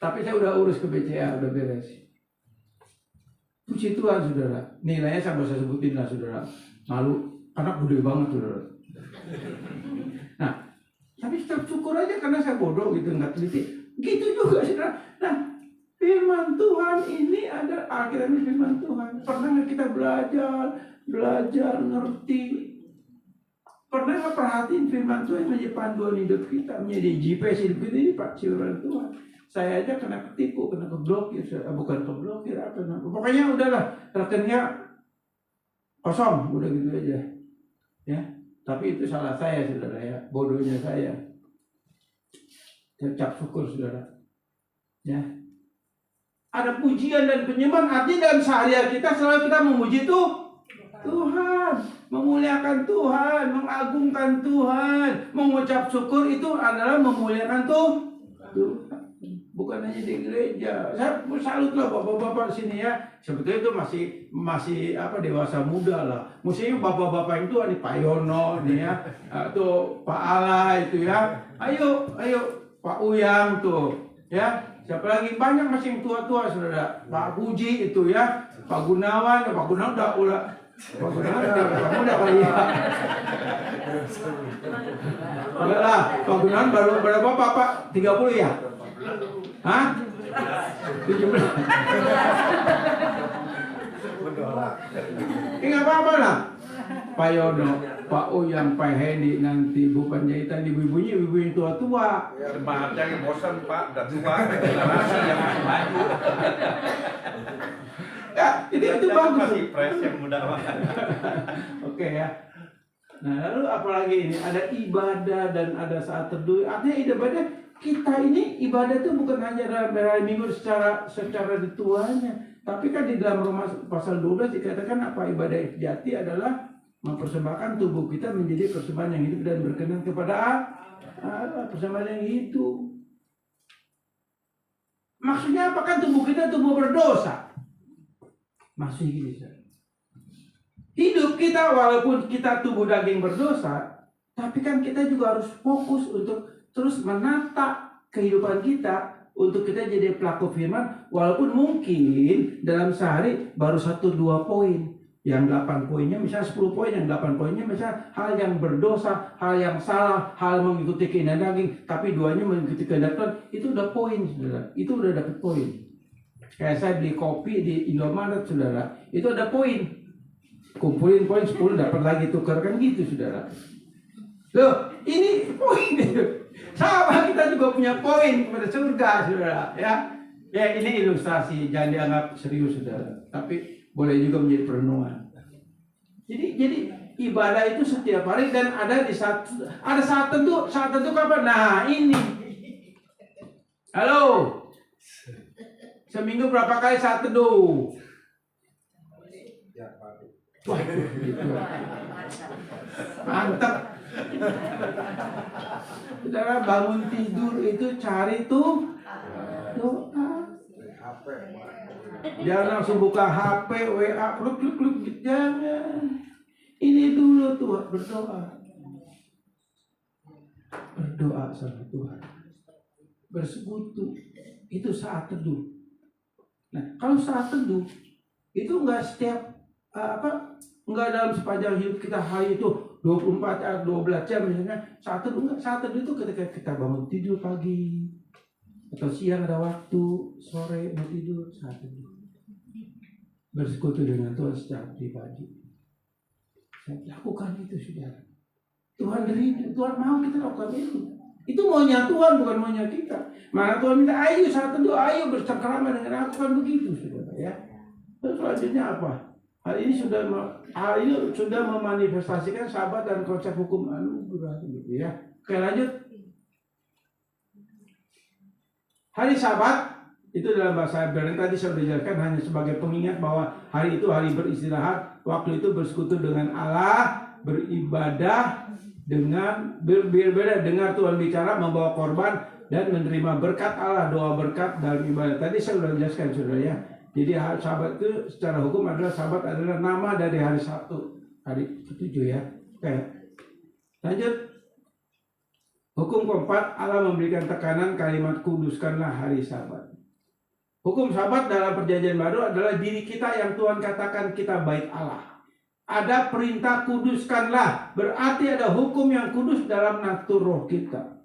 Tapi saya udah urus ke BCA, udah beres. Puji Tuhan, saudara. Nilainya saya nggak usah sebutin lah, saudara. Malu, anak gede banget, saudara. Nah, tapi tetap syukur aja karena saya bodoh gitu, nggak teliti. Gitu juga, saudara. Nah, firman Tuhan ini ada akhirnya firman Tuhan. Pernah nggak kita belajar, ngerti? Pernah nggak perhatiin firman Tuhan menjadi panduan hidup kita, menjadi GPS hidup kita ini Pak firman Tuhan. Saya aja kena ketipu, kena keblokir, bukan keblokir apa namanya. Pokoknya udahlah, rekeningnya kosong, udah gitu aja. Ya, tapi itu salah saya, saudara ya, bodohnya saya. Ucap syukur, saudara. Ya. Ada pujian dan penyembahan, artinya dalam sehari-hari kita selalu kita memuji Tuhan, memuliakan Tuhan, mengagungkan Tuhan, mengucap syukur itu adalah memuliakan Tuhan. Bukan hanya di gereja. Saya salut lah bapak-bapak sini ya. Sebetulnya itu masih dewasa muda lah. Mestinya bapak-bapak itu ada Pak Yono nih ya, atau Pak Ala itu ya. Ayo Pak Uyang tuh ya. Siapa lagi, banyak masih yang tua-tua, saudara. Pak Puji itu ya, Pak Gunawan udah Pak Gunawan udah kali ya. Enggak lah, Pak Gunawan baru berapa Pak? 30 ya? Hah? 17. Nggak apa-apa lah. Pak Yono, Pak Uyang, Pak Hedi, nanti Bu Panjaitan, ibu-ibunya ibu yang tua-tua. Ya, yang bosan Pak, udah tua, generasi yang maju. Ya, itu bagus. Masih fresh yang muda banget. Oke ya. Nah, lalu apalagi ini ada ibadah dan ada saat teduh. Artinya ibadah kita ini ibadah itu bukan hanya dalam hari Minggu secara ritualnya, tapi kan di dalam Roma pasal 12 dikatakan apa, ibadah sejati adalah mempersembahkan tubuh kita menjadi persembahan yang hidup dan berkenan kepada Allah, persembahan yang hidup. Maksudnya apa? Kan tubuh kita tubuh berdosa. Masih gini, Hidup kita walaupun kita tubuh daging berdosa, tapi kan kita juga harus fokus untuk terus menata kehidupan kita untuk kita jadi pelaku firman, walaupun mungkin dalam sehari baru 1-2 poin. Yang 8 poinnya misalnya 10 poin, yang 8 poinnya misalnya hal yang berdosa, hal yang salah, hal mengikuti keinginan daging, tapi 2-nya mengikuti kehendak Tuhan, itu udah poin, saudara. Itu udah dapat poin. Kayak saya beli kopi di Indomaret, saudara, itu ada poin. Kumpulin poin 10 dapat lagi tukar, kan gitu, saudara. Loh, ini poin. Sama kita juga punya poin kepada surga, saudara. Ya, ini ilustrasi, jangan dianggap serius, saudara. Tapi boleh juga menjadi perenungan. Jadi ibadah itu setiap hari dan ada saat tertentu kapan? Nah, ini. Halo. Seminggu berapa kali saat teduh? Wah, gitu. Mantap. Saudara bangun tidur itu cari tuh doa. Jangan langsung buka HP, WA, kluk, jangan. Ini dulu tuh berdoa. Berdoa sama Tuhan. Bersekutu. Itu saat teduh. Nah, kalau saat teduh itu enggak setiap enggak dalam sepanjang hidup kita hari itu 24 12 jam misalnya. Saat teduh enggak, saat teduh itu ketika kita bangun tidur pagi atau siang ada waktu, sore mau tidur, saat teduh. Bersekutu dengan Tuhan secara pribadi. Saya lakukan itu, saudara. Tuhan rindu, Tuhan mau kita lakukan itu. Itu maunya Tuhan, bukan maunya kita. Maka Tuhan minta, ayo saat teduh, ayo bercengkrama dengan aku, kan begitu, saudara. Ya. Terus selanjutnya apa? Hal ini sudah memanifestasikan sahabat dan konsep hukum anugerah, gitu ya. Oke, lanjut. Hari Sabat itu dalam bahasa Ibrani tadi saya sudah jelaskan hanya sebagai pengingat bahwa hari itu hari beristirahat, waktu itu bersekutu dengan Allah, beribadah dengan berbeda dengar Tuhan bicara, membawa korban dan menerima berkat Allah, doa berkat dalam ibadah. Tadi saya sudah jelaskan, saudara ya. Jadi hari Sabat itu secara hukum Sabat adalah nama dari hari Sabtu, hari ke-7 ya. Oke. Lanjut. Hukum keempat, Allah memberikan tekanan kalimat kuduskanlah hari Sabat. Hukum Sabat dalam perjanjian baru adalah diri kita yang Tuhan katakan kita bait Allah. Ada perintah kuduskanlah, berarti ada hukum yang kudus dalam natur roh kita.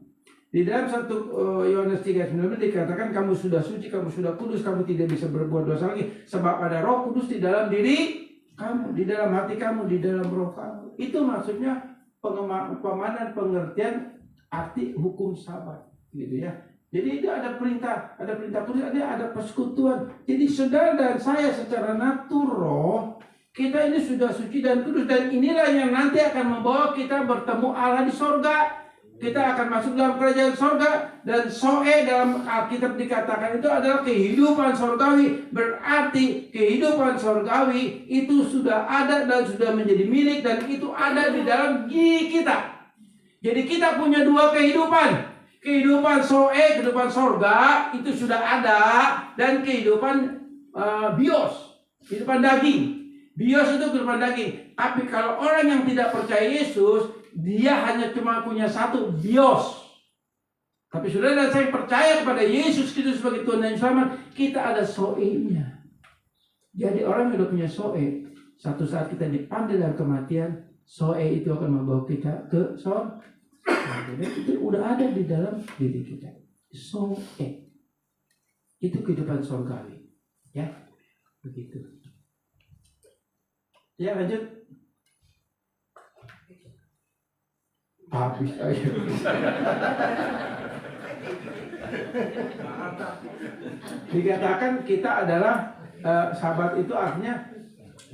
Di dalam 1 Yohanes 3:19 dikatakan kamu sudah suci, kamu sudah kudus, kamu tidak bisa berbuat dosa lagi. Sebab ada roh kudus di dalam diri kamu, di dalam hati kamu, di dalam roh kamu. Itu maksudnya pemahaman pengertian arti hukum Sabat, gitu ya. Jadi itu ada perintah kudus, ada persekutuan. Jadi saudara dan saya secara natur roh, kita ini sudah suci dan kudus, dan inilah yang nanti akan membawa kita bertemu Allah di sorga. Kita akan masuk dalam kerajaan sorga, dan soe dalam Alkitab dikatakan itu adalah kehidupan sorgawi. Berarti kehidupan sorgawi itu sudah ada dan sudah menjadi milik, dan itu ada di dalam diri kita. Jadi kita punya dua kehidupan. Kehidupan soe, kehidupan sorga itu sudah ada, dan kehidupan bios, kehidupan daging. Bios itu kehidupan daging. Tapi kalau orang yang tidak percaya Yesus, dia hanya cuma punya satu bios. Tapi saudara dan saya percaya kepada Yesus Kristus sebagai Tuhan dan Selamat, kita ada soe-nya. Jadi orang yang punya soe, satu saat kita dipanggil dalam kematian, soe itu akan membawa kita ke sorga. Jadi itu udah ada di dalam diri kita. Soe itu kehidupan sorgawi, ya begitu. Ya lanjut. Habis aja. Dikatakan kita adalah Sabat itu artinya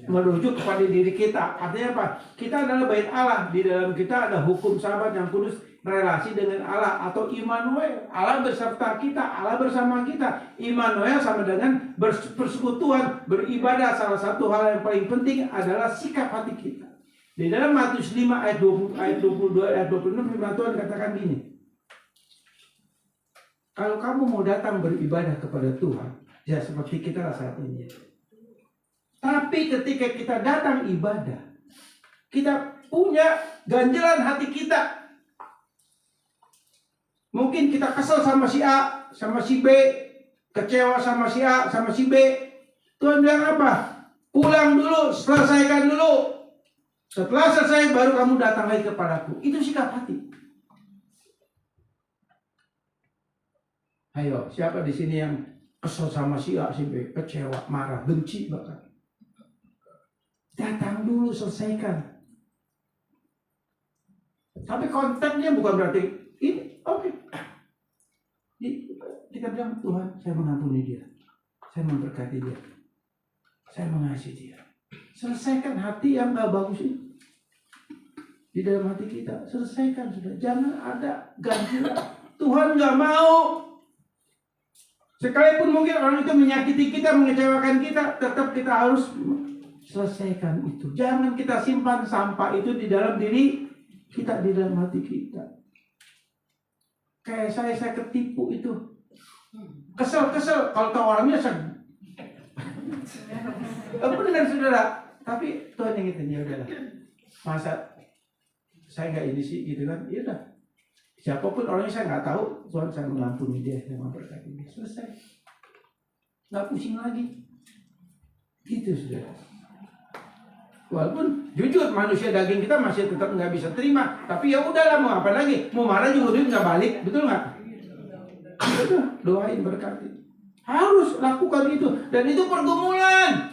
merujuk kepada diri kita. Artinya apa? Kita adalah bait Allah. Di dalam kita ada hukum Sabat yang kudus, relasi dengan Allah atau Immanuel. Allah beserta kita, Allah bersama kita. Immanuel sama dengan persekutuan, beribadah. Salah satu hal yang paling penting adalah sikap hati kita. Di dalam Matius 5 ayat 20, ayat 22, ayat 26 firman Tuhan katakan gini. Kalau kamu mau datang beribadah kepada Tuhan, ya seperti kita saat ini. Tapi ketika kita datang ibadah, kita punya ganjelan hati kita. Mungkin kita kesel sama si A, sama si B, kecewa sama si A, sama si B. Tuhan bilang apa? Pulang dulu, selesaikan dulu. Setelah selesai baru kamu datang lagi kepadaku. Itu sikap hati. Ayo, siapa di sini yang kesel sama si A, si B, kecewa, marah, benci bahkan? Datang dulu, selesaikan. Tapi konteksnya bukan berarti ini, oke. Kita bilang, Tuhan, saya mengampuni dia. Saya memberkati dia. Saya mengasihi dia. Selesaikan hati yang gak bagus itu. Di dalam hati kita, selesaikan sudah. Jangan ada ganjilan. Tuhan gak mau. Sekalipun mungkin orang itu menyakiti kita, mengecewakan kita, tetap kita harus selesaikan itu. Jangan kita simpan sampah itu di dalam diri kita, di dalam hati kita. Kayak saya ketipu itu. Kesel. Kalau tahu orangnya benar saudara. Tapi Tuhan yang itu, ya udahlah. Masa saya nggak ini sih gitu kan? Ya udah. Siapapun orangnya saya nggak tahu. Tuhan, saya mengampuni dia, saya memberkati dia. Selesai. Nggak pusing lagi. Gitu saudara. Walaupun jujur manusia daging kita masih tetap nggak bisa terima, tapi ya udahlah, mau apa lagi? Mau marah juga duit nggak balik, betul nggak? Udah, doain berkati. Harus lakukan itu, dan itu pergumulan.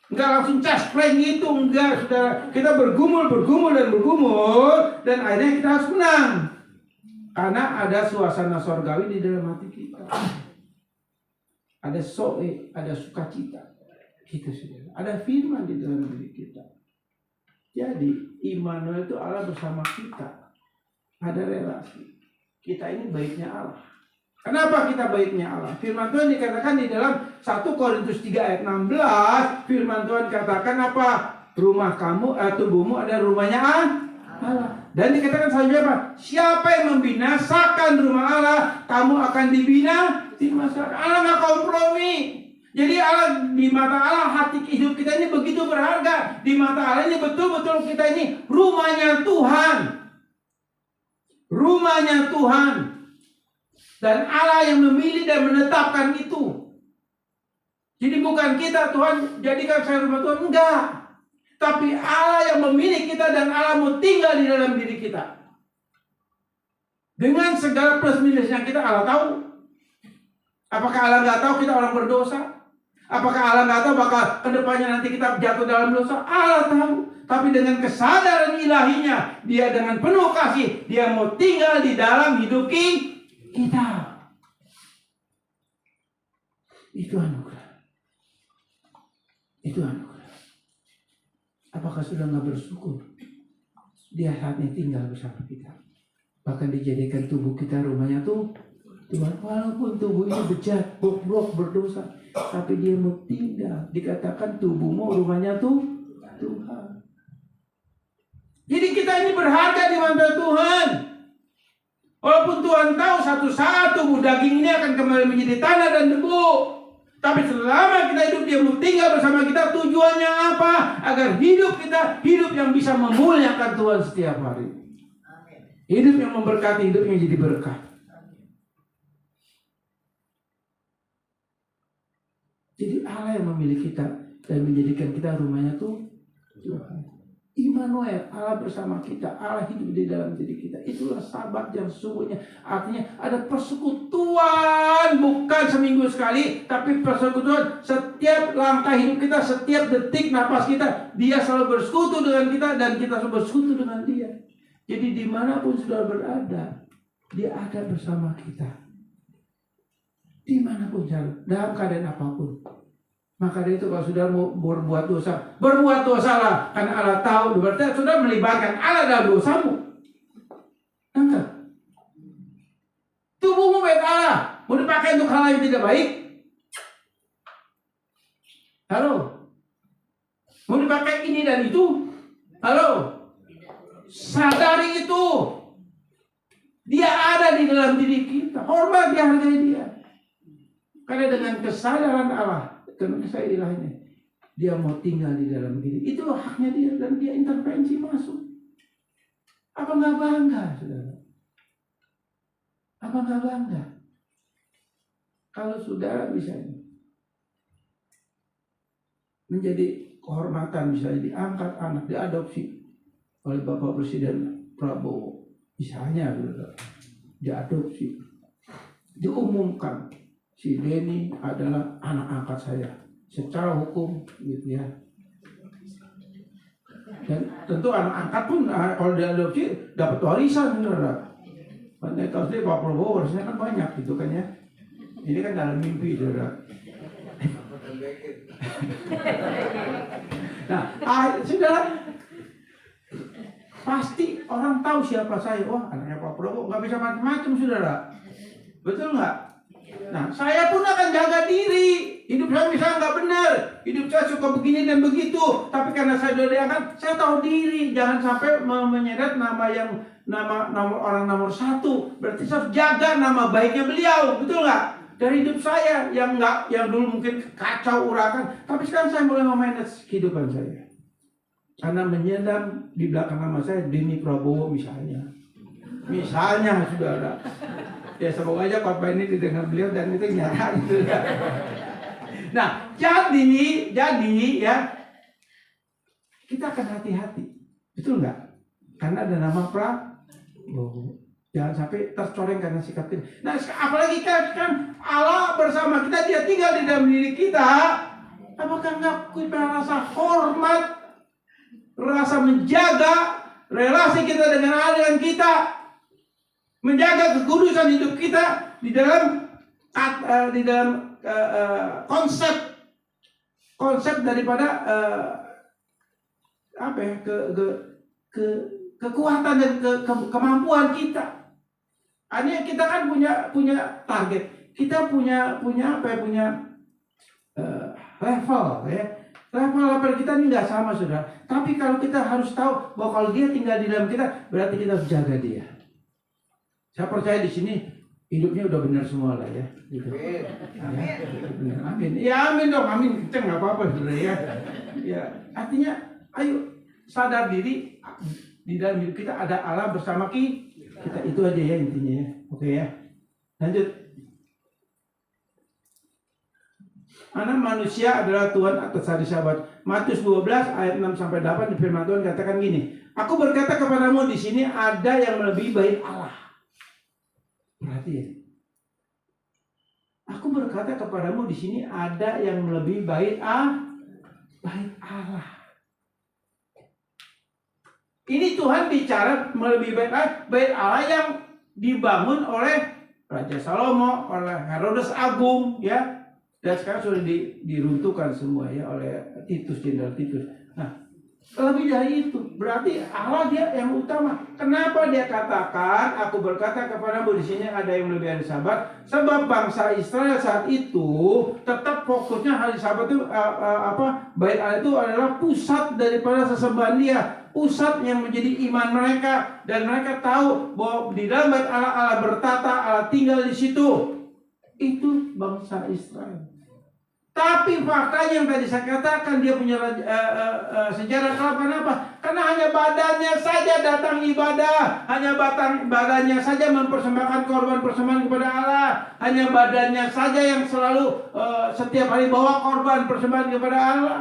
Nggak langsung caspleng gitu, enggak saudara. Kita bergumul dan akhirnya kita harus menang. Karena ada suasana sorgawi di dalam hati kita. Ada soe, ada sukacita. Gitu saudara. Ada firman di dalam diri kita. Jadi Immanuel itu Allah bersama kita. Ada relasi. Kita ini baiknya Allah. Kenapa kita baiknya Allah? Firman Tuhan dikatakan di dalam 1 Korintus 3 ayat 16. Firman Tuhan katakan apa? Rumah kamu, tubuhmu ada rumahnya Allah. Dan dikatakan selanjutnya apa? Siapa yang membinasakan rumah Allah, kamu akan dibinasakan. Allah nggak kompromi. Jadi Allah, di mata Allah hati hidup kita ini begitu berharga. Di mata Allah ini betul-betul kita ini rumahnya Tuhan. Rumahnya Tuhan. Dan Allah yang memilih dan menetapkan itu. Jadi bukan kita, Tuhan jadikan saya rumah Tuhan. Enggak. Tapi Allah yang memilih kita dan Allah mau tinggal di dalam diri kita. Dengan segala plus minus yang kita, Allah tahu. Apakah Allah nggak tahu kita orang berdosa? Apakah Allah nggak tahu bakal kedepannya nanti kita jatuh dalam dosa? Allah tahu. Tapi dengan kesadaran ilahinya, Dia dengan penuh kasih, Dia mau tinggal di dalam hidup kita. Itu anugerah. Itu anugerah. Apakah sudah nggak bersyukur? Dia saatnya tinggal bersama kita. Bahkan dijadikan tubuh kita rumahnya tuh Tuhan. Walaupun tubuh ini bejat, bobrok, berdosa, tapi Dia mau tinggal. Dikatakan tubuhmu rumahnya tuh Tuhan. Jadi kita ini berharga di mata Tuhan. Walaupun Tuhan tahu satu saat tubuh daging ini akan kembali menjadi tanah dan debu. Tapi selama kita hidup, Dia mau tinggal bersama kita. Tujuannya apa? Agar hidup kita hidup yang bisa memuliakan Tuhan setiap hari. Hidup yang memberkati, hidup yang jadi berkat. Jadi Allah yang memilih kita dan menjadikan kita rumahnya tuh Tuhan. Immanuel, Allah bersama kita, Allah hidup di dalam diri kita. Itulah sahabat yang sesungguhnya. Artinya ada persekutuan, bukan seminggu sekali, tapi persekutuan setiap langkah hidup kita, setiap detik napas kita. Dia selalu bersekutu dengan kita dan kita selalu bersekutu dengan Dia. Jadi dimanapun saudara berada, Dia ada bersama kita. Dimanapun saudara, dalam keadaan apapun. Maka dari itu kalau saudara mau berbuat dosalah, karena Allah tahu. Berarti saudara melibatkan Allah dalam dosamu. Enggak. Tubuhmu baik Allah, mau dipakai untuk hal yang tidak baik? Halo? Mau dipakai ini dan itu? Halo? Sadari itu. Dia ada di dalam diri kita. Hormati, hargai Dia. Karena dengan kesadaran Allah, dengan saya ilahnya, dia mau tinggal di dalam diri. Itu haknya dia dan dia intervensi masuk. Apa nggak bangga, saudara? Apa nggak bangga? Kalau saudara misalnya menjadi kehormatan, misalnya diangkat anak, diadopsi oleh Bapak Presiden Prabowo, misalnya diadopsi, diumumkan si Denny adalah anak angkat saya secara hukum, gitu ya. Dan tentu anak angkat pun kalau diadopsi dapat warisan, saudara. Banyak tahu sih Pak Prabowo warisnya kan banyak, gitu kan ya. Ini kan dalam mimpi, saudara. Nah, saudara, pasti orang tahu siapa saya. Wah, anaknya Pak Prabowo, nggak bisa macam-macam, saudara. Betul nggak? Nah, saya pun akan jaga diri. Hidup saya misalnya nggak benar, hidup saya suka begini dan begitu. Tapi karena saya sudah diangkat, saya tahu diri. Jangan sampai menyeret nama orang nomor satu. Berarti saya harus jaga nama baiknya beliau, betul nggak? Dari hidup saya yang dulu mungkin kacau urakan, tapi sekarang saya mulai memanage kehidupan saya. Karena menyandang di belakang nama saya Denny Prabowo misalnya. Misalnya, saudara. Ya semoga aja khotbah ini didengar beliau dan itu nyata gitu. Nah, jadi ya kita akan hati-hati, betul nggak? Karena ada nama Prabowo. Jangan sampai tercoreng karena sikap kita. Nah, apalagi kan Allah bersama kita, dia tinggal di dalam diri kita. Apakah nggak kita rasa hormat, rasa menjaga relasi kita dengan Allah, dengan kita, menjaga kekudusan hidup kita di dalam konsep daripada kekuatan dan kemampuan kita. Artinya kita kan punya target, kita punya level ya. Level kita ini nggak sama, saudara. Tapi kalau kita harus tahu bahwa kalau dia tinggal di dalam kita, berarti kita harus jaga dia. Saya percaya di sini hidupnya udah benar semua lah ya. Gitu. Amin. Amin. Ya amin dong, amin. Kita nggak apa-apa, saudara ya. Ya, artinya ayo sadar diri di dalam hidup kita ada Allah bersama kita. Itu aja ya intinya ya. Oke ya. Lanjut. Anak manusia adalah Tuhan atas hari Sabat. Matius 12 ayat 6 sampai 8 di firman Tuhan katakan gini. Aku berkata kepadamu, di sini ada yang melebihi baik Allah. Perhatian. Aku berkata kepadamu, di sini ada yang melebihi baik Allah. Ini Tuhan bicara melebihi baik Allah yang dibangun oleh Raja Salomo, oleh Herodes Agung, ya, dan sekarang sudah diruntuhkan semua ya oleh Titus, Jenderal Titus. Nah, lebih dari itu, berarti Allah dia yang utama. Kenapa dia katakan, aku berkata kepadamu di sini ada yang lebih hari Sabat? Sebab bangsa Israel saat itu tetap fokusnya hari Sabat itu Bait Allah itu adalah pusat daripada sesembahan dia, pusat yang menjadi iman mereka, dan mereka tahu bahwa di dalam Bait Allah, Allah bertata, Allah tinggal di situ. Itu bangsa Israel. Tapi faktanya yang tadi saya katakan, dia punya sejarah kenapa? Karena hanya badannya saja datang ibadah, hanya badannya saja mempersembahkan korban persembahan kepada Allah, hanya badannya saja yang selalu setiap hari bawa korban persembahan kepada Allah,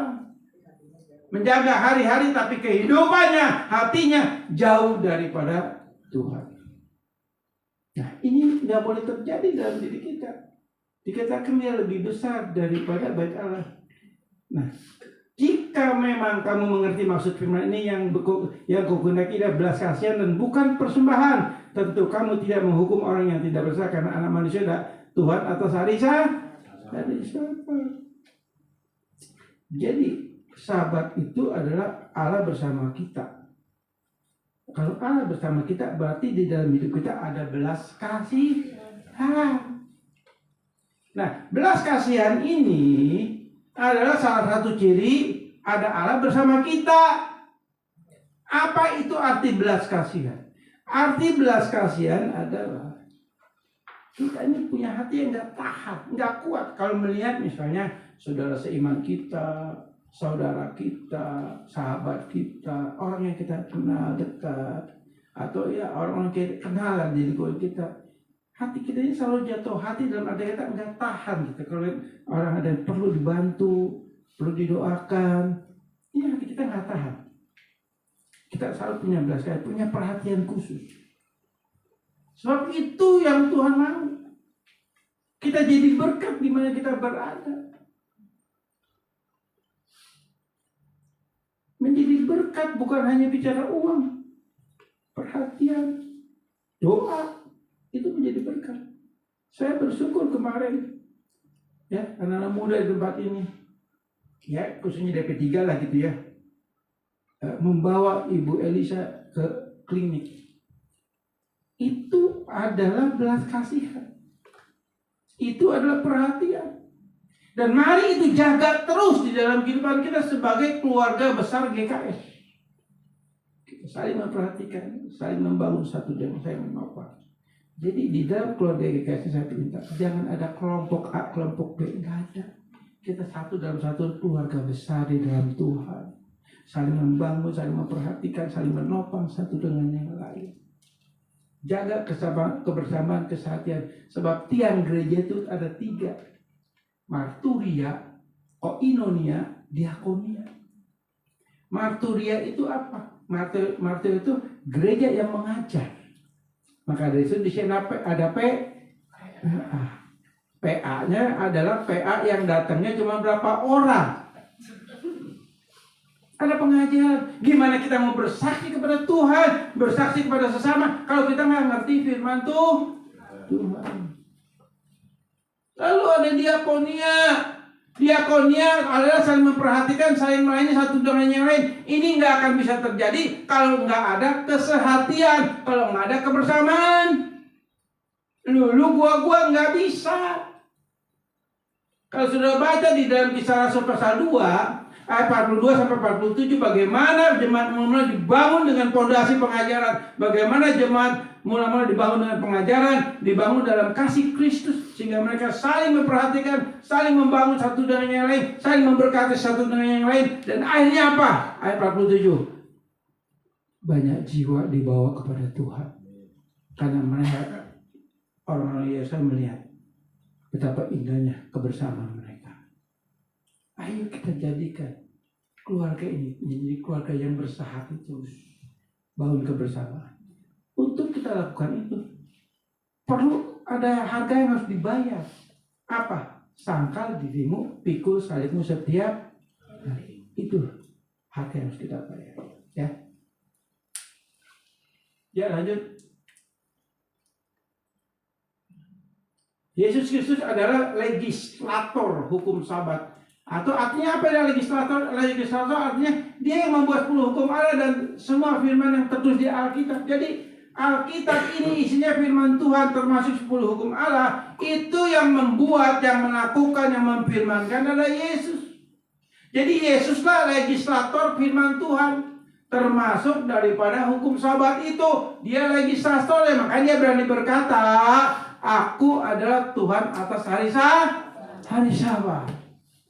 menjaga hari-hari, tapi kehidupannya, hatinya jauh daripada Tuhan. Nah, ini nggak boleh terjadi dalam diri kita. Dikatakan dia lebih besar daripada Bait Allah. Nah, jika memang kamu mengerti maksud firman ini yang kukendaki adalah belas kasihan dan bukan persembahan, tentu kamu tidak menghukum orang yang tidak bersalah, karena anak manusia adalah Tuhan atas hari Sabat. Jadi Sabat itu adalah Allah bersama kita. Kalau Allah bersama kita, berarti di dalam hidup kita ada belas kasihan. Nah, belas kasihan ini adalah salah satu ciri ada Allah bersama kita. Apa itu arti belas kasihan? Arti belas kasihan adalah kita ini punya hati yang nggak tahan, nggak kuat kalau melihat misalnya saudara seiman kita saudara kita, sahabat kita, orang yang kita kenal dekat, atau ya orang-orang kita kenalan di lingkungan kita, hati kita ini selalu jatuh hati dalam arti kita nggak tahan gitu. Kalau orang ada yang perlu dibantu, perlu didoakan, ini hati kita nggak tahan. Kita selalu punya belas kasihan, punya perhatian khusus. Sebab itu yang Tuhan mau. Kita jadi berkat di mana kita berada. Menjadi berkat bukan hanya bicara uang, perhatian, doa, itu menjadi berkat. Saya bersyukur kemarin, ya, anak-anak muda di tempat ini, ya, khususnya DP3 lah gitu ya, membawa Ibu Elisa ke klinik. Itu adalah belas kasihan. Itu adalah perhatian. Dan mari itu jaga terus di dalam kehidupan kita sebagai keluarga besar GKS. Kita saling memperhatikan, saling membangun satu dan saling menopang. Jadi di dalam keluarga GKS saya minta jangan ada kelompok A, kelompok B, enggak ada. Kita satu dalam satu keluarga besar di dalam Tuhan. Saling membangun, saling memperhatikan, saling menopang satu dengan yang lain. Jaga kebersamaan, kesehatan. Sebab tiang gereja itu ada 3. Marturia, koinonia, diakonia. Marturia itu apa? Marturia itu gereja yang mengajar. Maka dari itu di sini ada PA-nya adalah PA yang datangnya cuma berapa orang. Ada pengajaran. Gimana kita mau bersaksi kepada Tuhan, bersaksi kepada sesama kalau kita nggak ngerti firman Tuhan. Lalu ada diakonia. Diakonia adalah saling memperhatikan, saling melayani satu dengan yang lain. Ini nggak akan bisa terjadi kalau nggak ada kesehatian, kalau nggak ada kebersamaan. Lu gua nggak bisa. Kalau sudah baca di dalam Kisah Rasul pasal 2 ayat 42 sampai 47 bagaimana jemaat mula-mula dibangun dengan fondasi pengajaran, bagaimana jemaat mula-mula dibangun dengan pengajaran, dibangun dalam kasih Kristus sehingga mereka saling memperhatikan, saling membangun satu dengan yang lain, saling memberkati satu dengan yang lain, dan akhirnya apa? Ayat 47. Banyak jiwa dibawa kepada Tuhan karena mereka orang-orang Yesus melihat betapa indahnya kebersamaan mereka. Ayo kita jadikan keluarga ini menjadi keluarga yang bersahabat terus, bangun kebersamaan. Untuk kita lakukan itu perlu ada harga yang harus dibayar. Apa? Sangkal dirimu, pikul salibmu setiap hari. Itu harga yang harus kita bayar. Ya lanjut. Yesus Kristus adalah legislator hukum Sabat. Atau artinya apa ya legislator? Legislator artinya dia yang membuat 10 hukum Allah dan semua firman yang tertulis di Alkitab. Jadi Alkitab ini isinya firman Tuhan termasuk 10 hukum Allah. Itu yang membuat, yang melakukan, yang memfirmankan adalah Yesus. Jadi Yesuslah legislator firman Tuhan. Termasuk daripada hukum Sabat itu. Dia legislator, makanya dia berani berkata, aku adalah Tuhan atas hari Sabat.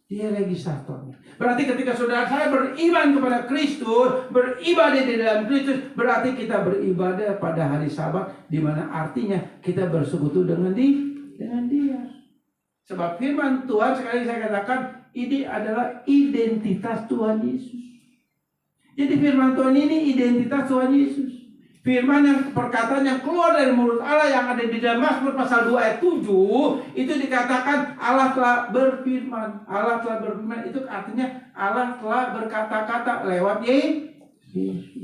Dia legislatornya. Berarti ketika saudara saya beriman kepada Kristus, beribadah di dalam Kristus, berarti kita beribadah pada hari Sabat, di mana artinya kita bersekutu dengan Dia. Sebab firman Tuhan sekali saya katakan ini adalah identitas Tuhan Yesus. Jadi firman Tuhan ini identitas Tuhan Yesus. Firman yang perkataan yang keluar dari mulut Allah yang ada di dalam Mazmur pasal 2 ayat 7 itu dikatakan Allah telah berfirman. Allah telah berfirman itu artinya Allah telah berkata-kata lewat Yesus.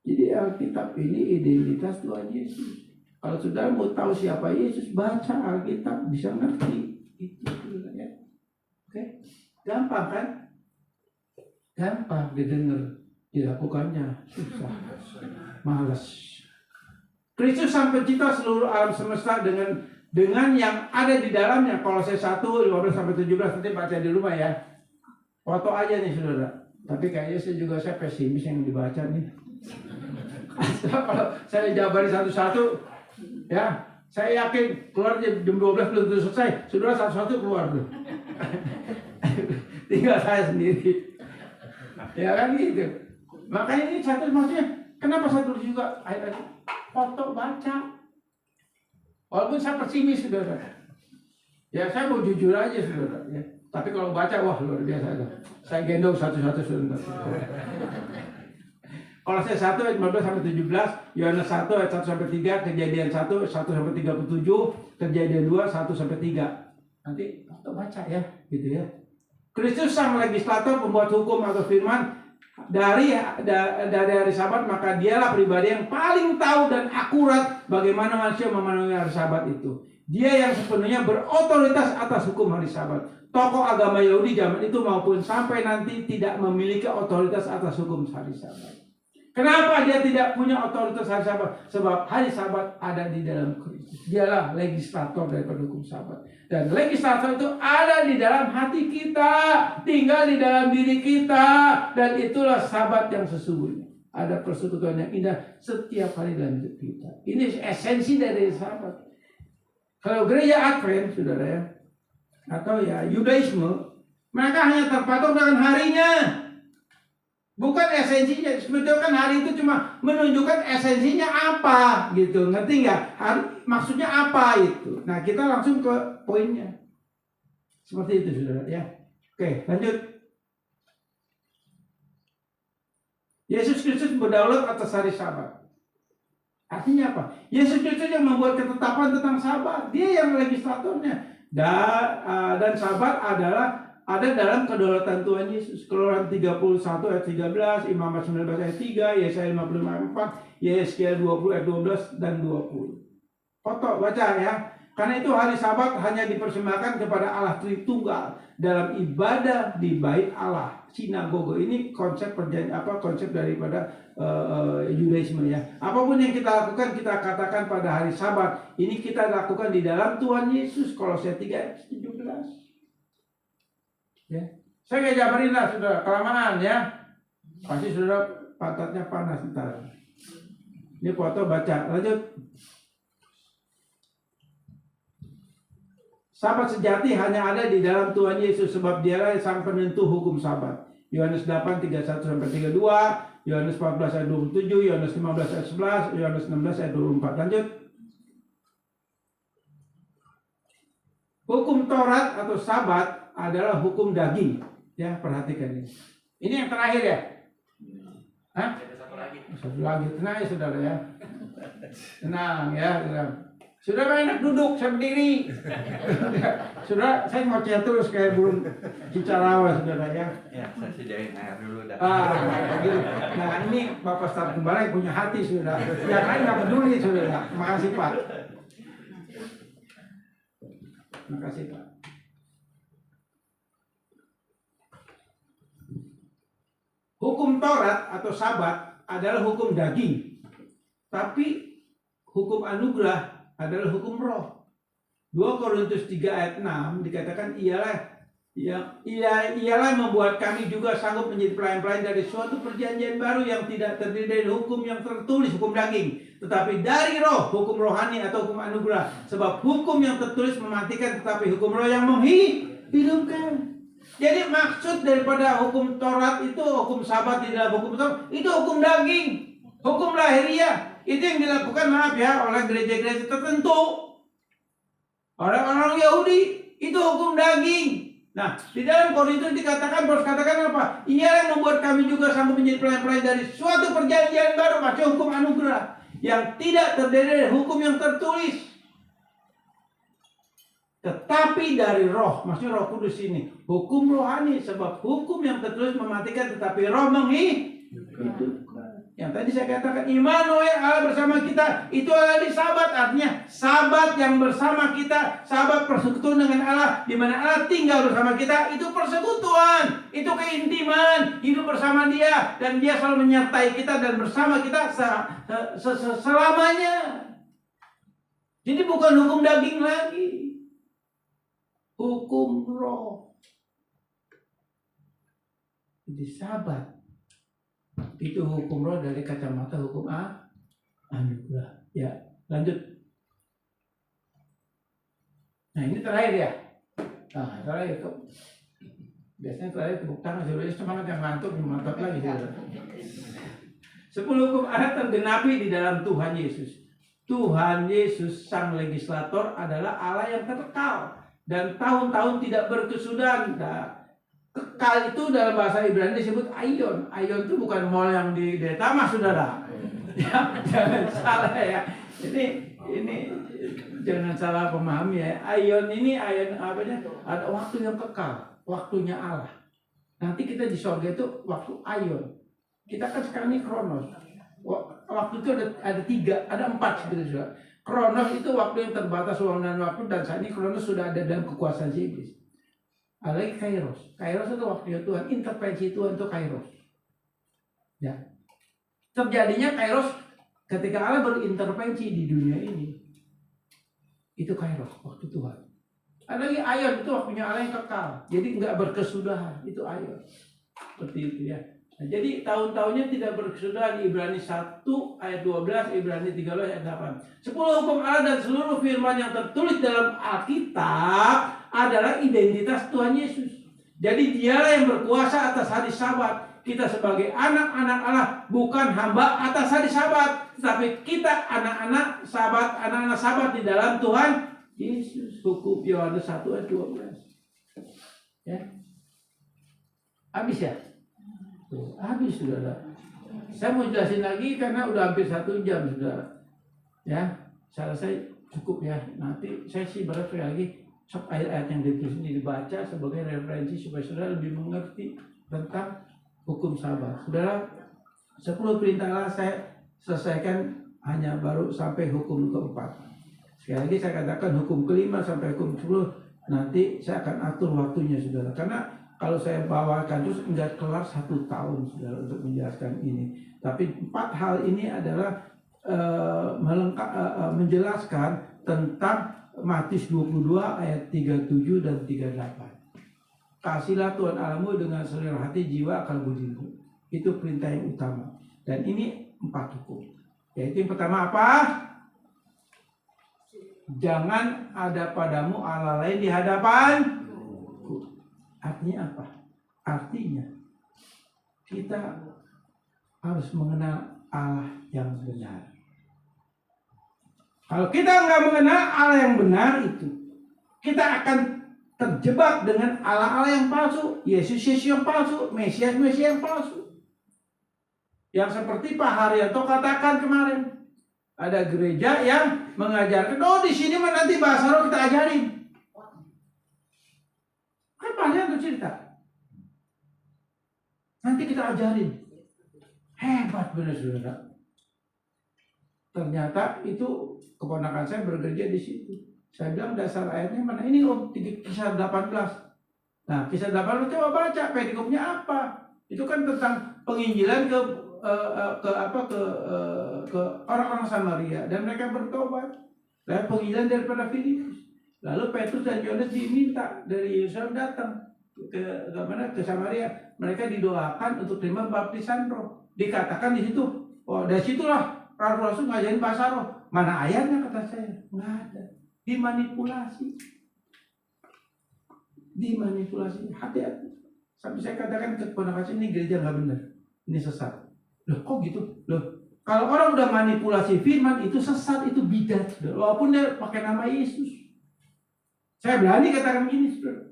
Jadi Alkitab ini identitas Tuhan Yesus. Kalau saudara mau tahu siapa Yesus, baca Alkitab bisa ngerti itu ya. Oke? Gampang kan? Gampang didengar. Dilakukannya susah, malas. Kristus sang pencipta seluruh alam semesta dengan yang ada di dalamnya. Kolose 1 15 sampai 17 nanti baca di rumah ya. Foto aja nih saudara. Tapi kayaknya saya pesimis yang dibaca nih. Kalau saya jabarin satu-satu, ya saya yakin keluar jam 12 belum selesai. Saudara satu-satu keluar tuh. tinggal saya sendiri. Ya kan gitu. Makanya ini satu maksudnya, kenapa saya tulis juga ayat foto baca. Walaupun saya pesimis, saudara. Ya saya mau jujur aja, saudara. Ya. Tapi kalau baca, wah luar biasa. Saya gendong satu-satu, saudara. Kolose 1 ayat 15 sampai 17, Yohanes 1 ayat 1 sampai 3, Kejadian 1 1 sampai 37, Kejadian 2 1 sampai 3. Nanti foto baca ya, gitu ya. Kristus sang legislator pembuat hukum atau firman dari hari Sabat, maka dialah pribadi yang paling tahu dan akurat bagaimana manusia memenuhi hari Sabat itu. Dia yang sepenuhnya berotoritas atas hukum hari Sabat. Tokoh agama Yahudi zaman itu maupun sampai nanti tidak memiliki otoritas atas hukum hari Sabat. Kenapa dia tidak punya otoritas hari Sabat? Sebab hari Sabat ada di dalam Kristus. Dialah legislator daripada hukum Sabat. Dan legislator itu ada di dalam hati kita, tinggal di dalam diri kita, dan itulah Sabat yang sesungguhnya. Ada persekutuan yang indah setiap hari dalam hidup kita. Ini esensi dari Sabat. Kalau gereja Advent, saudara ya, atau ya Yudaisme, mereka hanya terpatok dengan harinya. Bukan esensinya, sebetulnya kan hari itu cuma menunjukkan esensinya apa gitu, ngerti nggak? Maksudnya apa itu? Nah kita langsung ke poinnya, seperti itu saudara ya. Oke lanjut. Yesus Kristus berdaulat atas hari Sabat. Artinya apa? Yesus Kristus yang membuat ketetapan tentang Sabat, dia yang legislatornya. Dan Sabat adalah ada dalam kedaulatan Tuhan Yesus. Keluaran 31 ayat 13, Imamat 19 ayat 3, Yesaya 55 ayat 4, Yesaya 20 ayat 12 dan 20. Foto baca ya. Karena itu hari Sabat hanya dipersembahkan kepada Allah Tritunggal dalam ibadah di bait Allah, sinagoge. Ini konsep konsep daripada Yudaisme ya. Apapun yang kita lakukan, kita katakan pada hari Sabat. Ini kita lakukan di dalam Tuhan Yesus. Kolose 3 ayat 17. Ya. Saya nggak jabarin lah saudara, kelamaan ya. Pasti saudara pantatnya panas ntar. Ini foto baca, lanjut. Sabat sejati hanya ada di dalam Tuhan Yesus, sebab dialah sang penentu hukum Sabat. Yohanes 8 31 sampai 32, Yohanes 14 ayat 27, Yohanes 15 ayat 11, Yohanes 16 ayat 24. Lanjut. Hukum Taurat atau Sabat adalah hukum daging, ya perhatikan ini. Ini yang terakhir ya. Hah? Satu lagi, tenang ya saudara ya. Tenang ya. Saudara enak duduk, saya berdiri. Saudara, saya mau chat terus kayak burung cicarawa saudara ya. Ya, saya sediain air dulu dah. Gitu. Nah ini Bapak Staf Gembala yang punya hati saudara. Yang lain nggak peduli saudara. Makasih Pak. Makasih Pak. Hukum Taurat atau Sabat adalah hukum daging, tapi hukum anugerah adalah hukum roh. 2 Korintus 3 ayat 6 dikatakan ialah membuat kami juga sanggup menjadi pelayan-pelayan dari suatu perjanjian baru yang tidak terdiri dari hukum yang tertulis, hukum daging, tetapi dari roh, hukum rohani atau hukum anugerah. Sebab hukum yang tertulis mematikan, tetapi hukum roh yang menghidupkan. Jadi maksud daripada hukum Taurat itu, hukum Sabat di dalam hukum Taurat itu hukum daging, hukum lahiriah. Itu yang dilakukan oleh gereja-gereja tertentu, orang-orang Yahudi. Itu hukum daging. Nah di dalam Korintus dikatakan, Paulus katakan apa? Ia yang membuat kami juga sanggup menjadi pelayan-pelayan dari suatu perjanjian baru, maksudnya hukum anugerah yang tidak terdiri dari hukum yang tertulis, tetapi dari roh, maksudnya Roh Kudus ini, hukum rohani. Sebab hukum yang tertulis mematikan, tetapi roh menghidupkan. Yang tadi saya katakan, Immanuel, Allah bersama kita, itu adalah di Sabat. Artinya Sabat yang bersama kita, Sabat persekutuan dengan Allah, di mana Allah tinggal bersama kita. Itu persekutuan, itu keintiman, hidup bersama Dia, dan Dia selalu menyertai kita dan bersama kita selamanya. Jadi bukan hukum daging lagi, hukum roh. Jadi Sabat itu hukum roh dari kacamata hukum anugerah. Ya, lanjut. Nah ini terakhir ya. Nah terakhir Biasanya terakhir tepuk tangan, saudara semangat yang ngantuk, mantap lagi saudara. 10 hukum adat tergenapi di dalam Tuhan Yesus. Tuhan Yesus sang legislator adalah Allah yang kekal dan tahun-tahun tidak berkesudahan. Nah, kekal itu dalam bahasa Ibrani disebut aion. Aion itu bukan mall yang di Detama, saudara. Ya, jangan salah ya. Ini jangan salah pemahami ya. Aion ini aion apanya? Ada waktu yang kekal, waktunya Allah. Nanti kita di surga itu waktu aion. Kita kan sekarang ini kronos. Waktu itu ada 4 sebetulnya. Kronos itu waktu yang terbatas ruang dan waktu, dan saat ini kronos sudah ada dalam kekuasaan si iblis. Ada lagi kairos. Kairos itu waktunya Tuhan, intervensi Tuhan itu kairos. Ya. Terjadinya kairos ketika Allah berintervensi di dunia ini. Itu kairos, waktu Tuhan. Ada lagi aion, itu waktunya Allah yang kekal. Jadi enggak berkesudahan, itu aion. Seperti itu ya. Nah, jadi tahun-tahunnya tidak berkesudahan. Ibrani 1 ayat 12, Ibrani 13 ayat 8. 10 hukum Allah dan seluruh firman yang tertulis dalam Alkitab adalah identitas Tuhan Yesus. Jadi dialah yang berkuasa atas hari Sabat. Kita sebagai anak-anak Allah bukan hamba atas hari Sabat, tetapi kita anak-anak Sabat di dalam Tuhan Yesus. Hukum Yohanes 1 ayat 12. Ya. Habis ya? Habis saudara. Saya mau jelasin lagi karena udah hampir 1 jam saudara. Ya, saya rasa cukup ya. Nanti saya sih berat sekali lagi ayat-ayat yang ditulis ini dibaca sebagai referensi supaya saudara lebih mengerti tentang hukum Sabat. Saudara, 10 perintah Allah saya selesaikan hanya baru sampai hukum keempat. Sekali lagi saya katakan hukum kelima sampai hukum 10 nanti saya akan atur waktunya saudara. Karena kalau saya bawakan terus enggak kelar 1 tahun saudara untuk menjelaskan ini. Tapi 4 hal ini adalah menjelaskan tentang Matius 22 ayat 37 dan 38. Kasihlah Tuhan Allahmu dengan seluruh hati, jiwa, akal budimu. Itu perintah yang utama. Dan ini 4 hukum. Yaitu yang pertama apa? Jangan ada padamu Allah lain di hadapan. Artinya apa? Artinya kita harus mengenal Allah yang benar. Kalau kita nggak mengenal Allah yang benar itu, kita akan terjebak dengan Allah-Allah yang palsu, Yesus yang palsu, Mesias yang palsu. Yang seperti Pak Haryanto katakan kemarin, ada gereja yang mengajarkan, oh di sini mah nanti bahasa roh kita ajarin. Itu cerita. Nanti kita ajarin. Hebat benar saudara. Ternyata itu keponakan saya bekerja di situ. Saya bilang dasar ayatnya mana? Ini om, kisah 18. Nah, kisah 18 coba baca perikopnya apa? Itu kan tentang penginjilan ke orang-orang Samaria dan mereka bertobat. Dan penginjilan daripada Filipus. Lalu Petrus dan Yohanes diminta dari Yerusalem datang ke Samaria. Mereka didoakan untuk terima baptisan roh. Dikatakan di situ, oh dari situlah Rasul ngajarin bahasa roh. Mana ayatnya kata saya? Nggak ada. Dimanipulasi. Hati-hati. Sampai saya katakan ke keponakan ini gereja nggak benar. Ini sesat. Loh kok gitu? Loh kalau orang udah manipulasi firman itu sesat, itu bidat. Walaupun dia pakai nama Yesus. Saya berani katakan gini, saudara.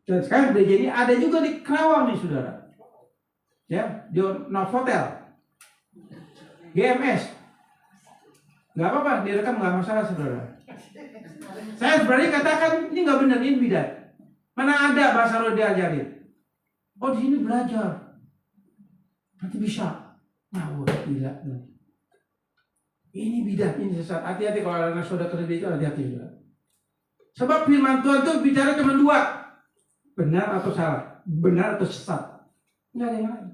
Dan sekarang gereja ini ada juga di Kerawang nih, saudara. Ya, di Novotel, GMS. Nggak apa-apa, direkam nggak masalah, saudara. Saya berani katakan ini nggak benar, ini bidat. Mana ada bahasa roh diajarin? Oh di sini belajar, nanti bisa. Ngawur, gila. Ini bidat, ini sesat. Hati-hati kalau anak saudara kerja itu, hati-hati saudara. Sebab firman Tuhan itu bicara cuma 2. Benar atau salah, benar atau sesat. Nggak ada yang lain.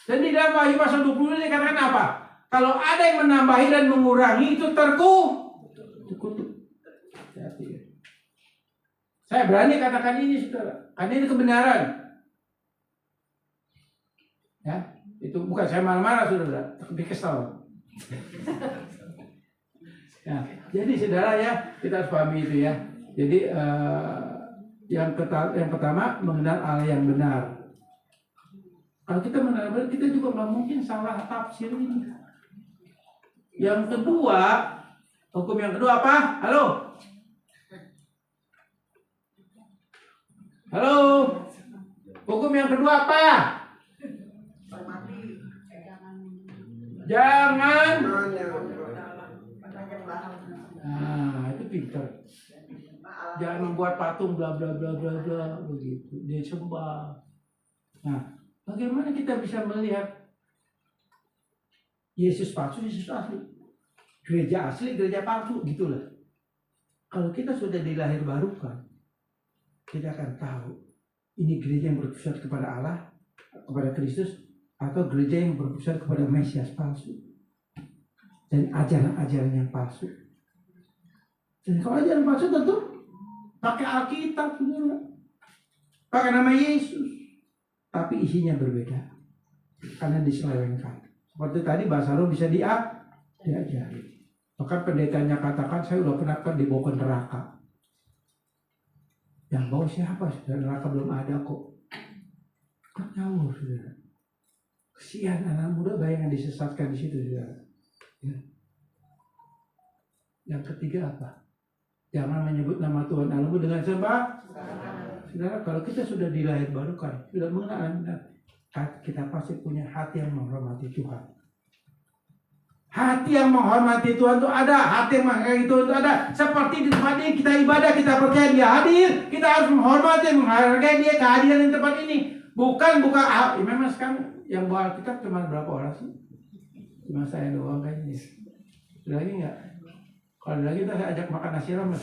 Dan di dalam Wahyu pasal 20 ini dikatakan apa? Kalau ada yang menambahi dan mengurangi itu terkutuk. Hati-hati. Saya berani katakan ini saudara, karena ini kebenaran. Ya, itu bukan saya marah-marah saudara, tapi kesal. Ya, jadi saudara ya, kita harus pahami itu ya. Jadi Yang pertama mengenal Allah yang benar. Kalau kita mengenal benar, kita juga nggak mungkin salah tafsir ini. Yang kedua, hukum yang kedua apa? Halo? Halo? Hukum yang kedua apa? Jangan. Nah, itu pintar. Jangan membuat patung bla bla bla bla bla begitu. Dia sembah. Nah, bagaimana kita bisa melihat Yesus palsu, Yesus asli? Gereja asli, gereja palsu, gitulah. Kalau kita sudah dilahir barukan, kita akan tahu ini gereja yang berpusat kepada Allah, kepada Kristus, atau gereja yang berpusat kepada Mesias palsu dan ajaran-ajaran yang palsu. Dan kalau ajaran palsu tentu pakai Alkitab, pakai nama Yesus, tapi isinya berbeda karena diselewengkan. Seperti tadi bahasa roh bisa diajari. Bahkan pendetanya katakan, saya udah pernah dibawa ke neraka. Yang bawa siapa? Sudah neraka belum ada kok. Kan jauh, saudara. Kesian anak muda banyak yang disesatkan di situ, saudara. Ya. Yang ketiga apa? Jangan menyebut nama Tuhan Allahmu dengan sembah. Saudara, kalau kita sudah dilahir barukan, sudah mengenal, kita pasti punya hati yang menghormati Tuhan. Hati yang menghormati Tuhan itu ada, hati yang menghargai Tuhan itu ada. Seperti di tempat ini kita ibadah, kita percaya Dia hadir, kita harus menghormati, menghargai Dia kehadiran di tempat ini. Bukan memang sekarang yang bawa Alkitab cuma berapa orang sih? Cuma saya doang kayaknya. Ada lagi nggak? Kalau ada lagi kita ajak makan nasi rames.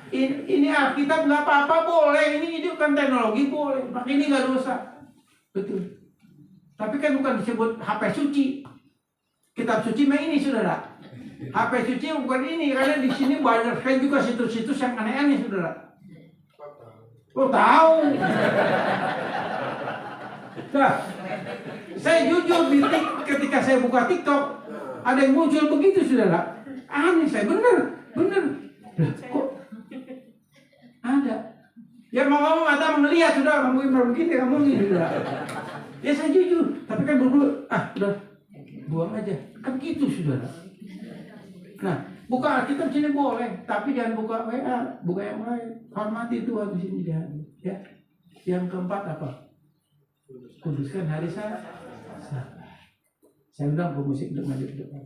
Ini Alkitab nggak apa-apa boleh, ini bukan teknologi boleh, maka ini nggak dosa, betul. Tapi kan bukan disebut HP suci, kitab suci mah ini saudara. HP suci bukan ini, karena di sini banyak sekali juga situs-situs yang aneh-aneh saudara. Oh tahu. Nah, saya jujur ketika saya buka TikTok ada yang muncul begitu saudara. Aneh saya bener. Kok ada? Ya mau ngomong mata melihat sudah kamu begini sudah. Ya saya jujur, tapi kan udah buang aja. Kan gitu saudara. Nah, buka Alkitab sini boleh, tapi jangan buka WA, buka yang lain. Hormati Tuhan di sini ya. Yang keempat apa? Kuduskan hari Sabat. Saya undang pemusik untuk maju ke depan.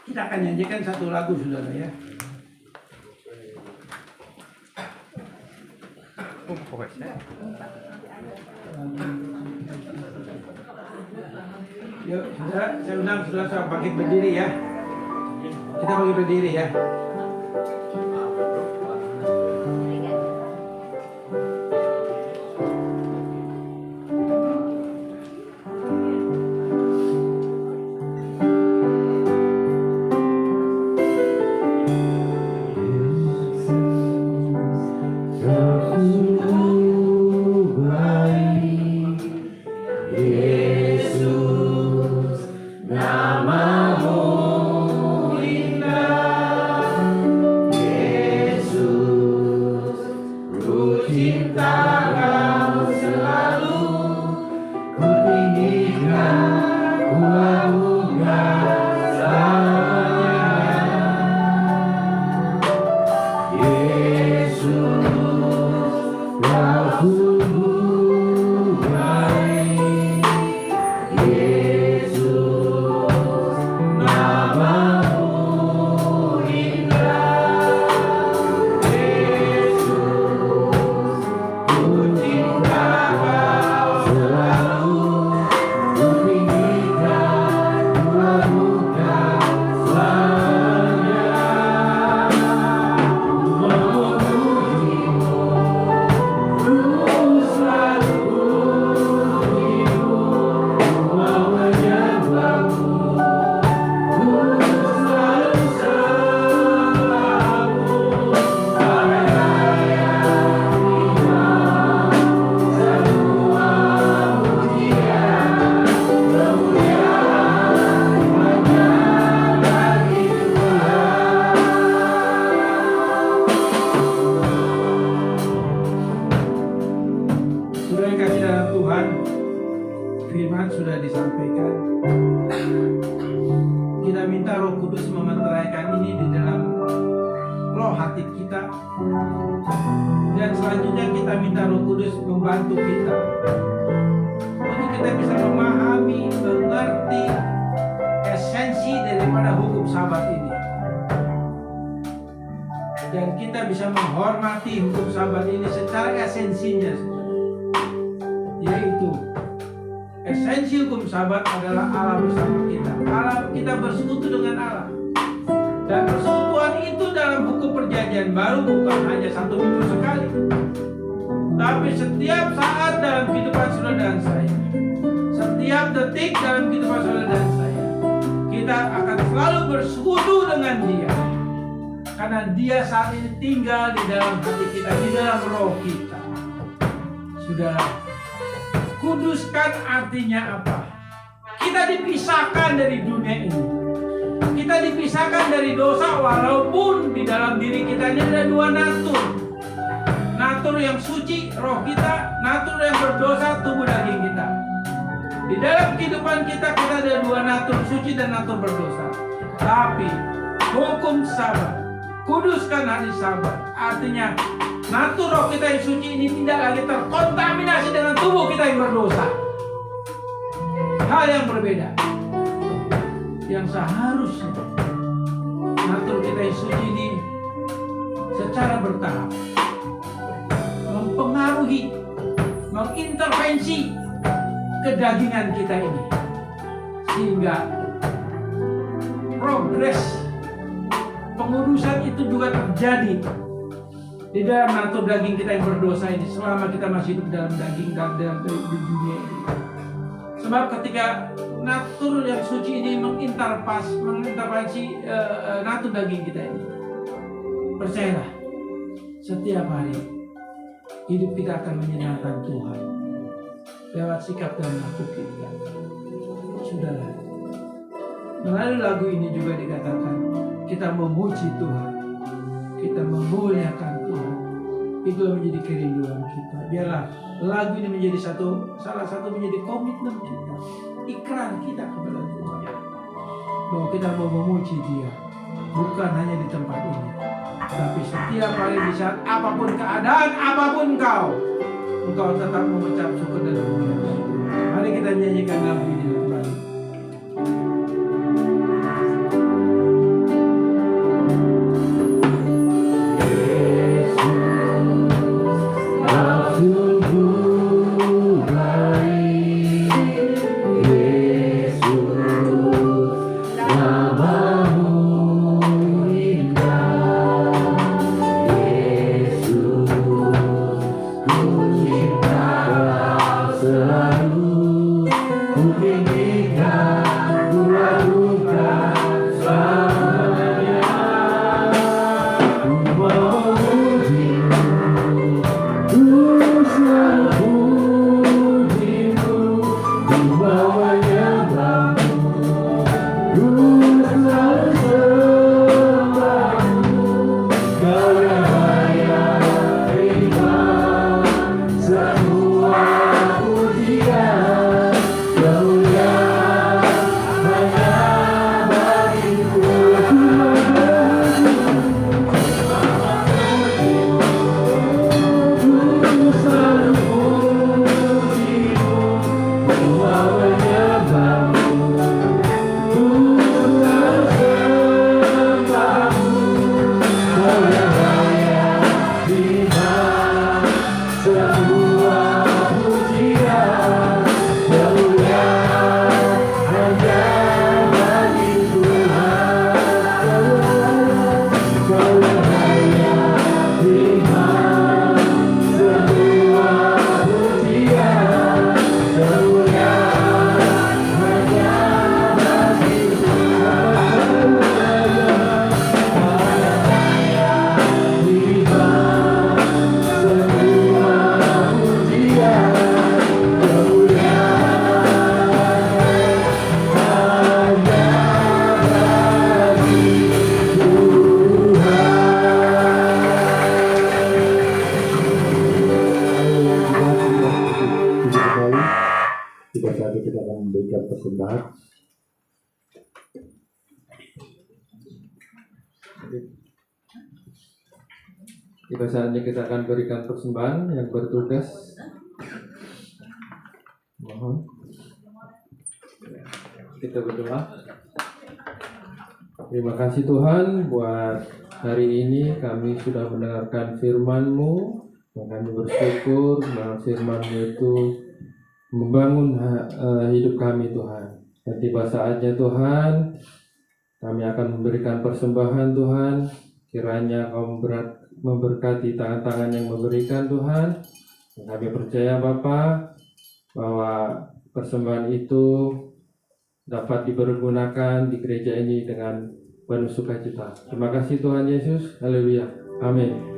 Kita akan nyanyikan satu lagu saudara ya. Yuk saudara, saya undang saudara bangkit berdiri ya. Kita bangkit berdiri ya. Namamu indah. firman sudah disampaikan. Kita minta Roh Kudus mementeraikan ini di dalam roh hati kita. Dan selanjutnya kita minta Roh Kudus membantu kita untuk kita bisa memahami, mengerti esensi daripada hukum Sabat ini. Dan kita bisa menghormati hukum Sabat ini secara esensinya, yaitu esensi hukum Sabat adalah Allah bersama kita. Kita bersekutu dengan Allah. Dan persekutuan itu dalam hukum perjanjian baru bukan hanya 1 minggu sekali, tapi setiap saat dalam kehidupan saudara dan saya, setiap detik dalam kehidupan saudara dan saya, kita akan selalu bersekutu dengan Dia. Karena Dia saat ini tinggal di dalam hati kita, di dalam roh kita. Saudara, kuduskan artinya apa? Kita dipisahkan dari dunia ini. Kita dipisahkan dari dosa walaupun di dalam diri kita ini ada 2 natur. Natur yang suci, roh kita. Natur yang berdosa, tubuh daging kita. Di dalam kehidupan kita ada 2 natur, suci dan natur berdosa. Tapi hukum Sabat, kuduskan hari Sabat, artinya natur roh kita yang suci ini tidak lagi terkontaminasi dengan tubuh kita yang berdosa. Hal yang berbeda. Yang seharusnya natur kita yang suci ini secara bertahap mempengaruhi, mengintervensi kedagingan kita ini, sehingga progres pengudusan itu juga terjadi di dalam natur daging kita yang berdosa ini selama kita masih hidup dalam daging dan dalam dunia ini. Sebab ketika natur yang suci ini mengintervensi natur daging kita ini, percayalah, setiap hari hidup kita akan menyenangkan Tuhan lewat sikap dan laku kita. Sudahlah, melalui lagu ini juga dikatakan kita memuji Tuhan, kita memuliakan Tuhan. Itu menjadi kerinduan kita. Biarlah lagu ini menjadi salah satu menjadi komitmen kita, ikrar kita kepada Tuhan, bahwa kita mau memuji Dia bukan hanya di tempat ini, tapi setiap hari di saat apapun keadaan, apapun engkau tetap mengucap syukur dan puji. Mari kita nyanyikan lagu ini kembali. Wow. tiba saatnya kita akan memberikan persembahan. Tiba saatnya kita akan berikan persembahan yang bertugas. Mohon kita berdoa. Terima kasih Tuhan buat hari ini kami sudah mendengarkan firman-Mu, dan kami bersyukur bahwa firman-Mu itu membangun hidup kami Tuhan. Dan tiba saatnya Tuhan, kami akan memberikan persembahan Tuhan. Kiranya Kau memberkati tangan-tangan yang memberikan Tuhan. Dan kami percaya Bapa bahwa persembahan itu dapat dipergunakan di gereja ini dengan penuh sukacita. Terima kasih Tuhan Yesus. Haleluya. Amin.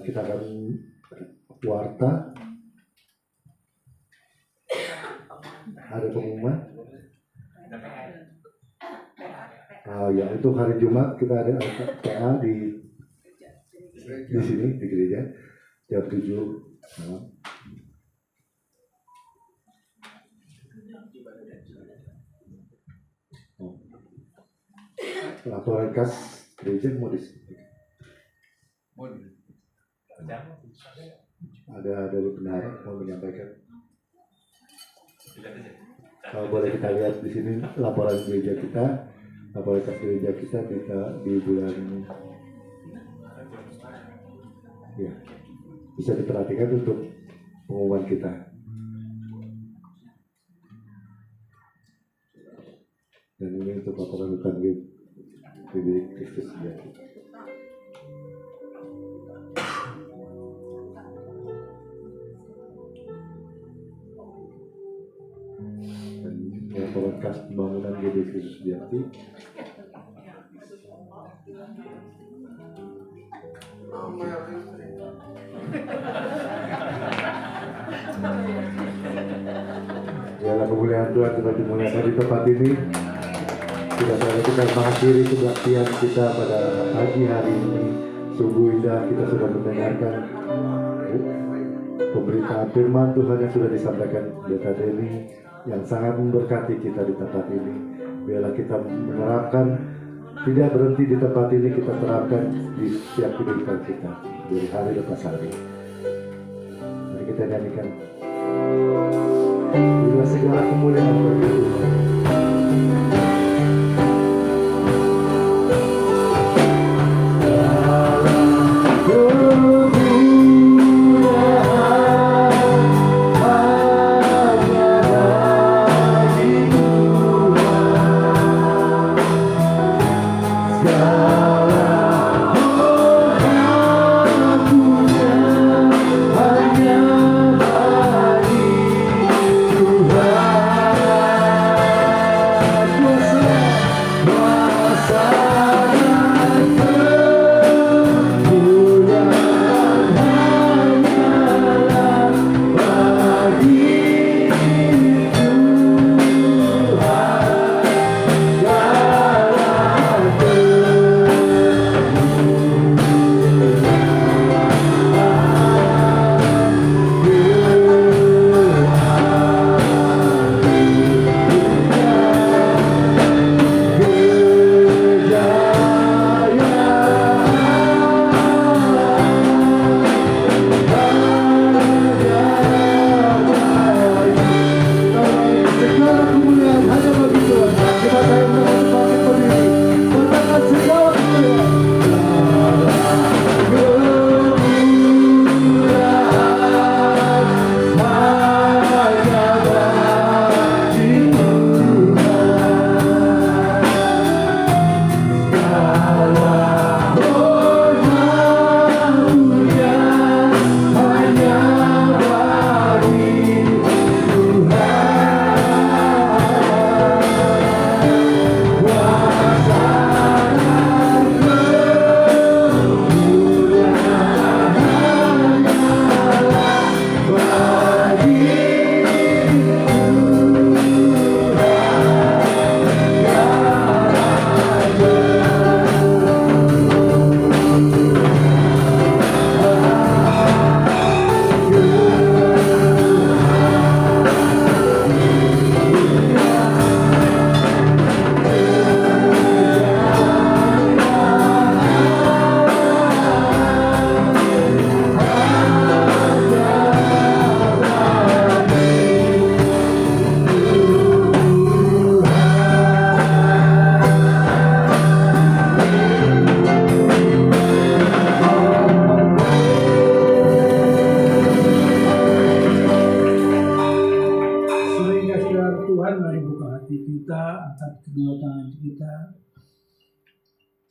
Kita akan warta. Ada pengumuman. Ya itu hari Jumat kita ada PA di sini di gereja jam 7 malam. Laporan kas gereja mau ada dari benar mau menyampaikan. Kalau boleh kita lihat di sini laporan gereja kita, laporan kas gereja kita di bulan ini. Ya, bisa diperhatikan untuk pengumuman kita. Dan ini untuk laporan utang PBI Kristus Sejati. Dan laporan kas pembangunan PBI Kristus Sejati. Biarlah kemuliaan Tuhan kita dimuliakan di tempat ini. Kita mengakhiri kebaktian kita pada pagi hari ini. Sungguh indah kita sudah mendengarkan pemberitaan firman Tuhan yang sudah disampaikan Pendeta Denny yang sangat memberkati kita di tempat ini. Biarlah kita menerapkan, tidak berhenti di tempat ini, kita terapkan di setiap kehidupan kita dari hari lepas hari. Mari kita nyanyikan. Bila segala kemuliaan bagi Tuhan.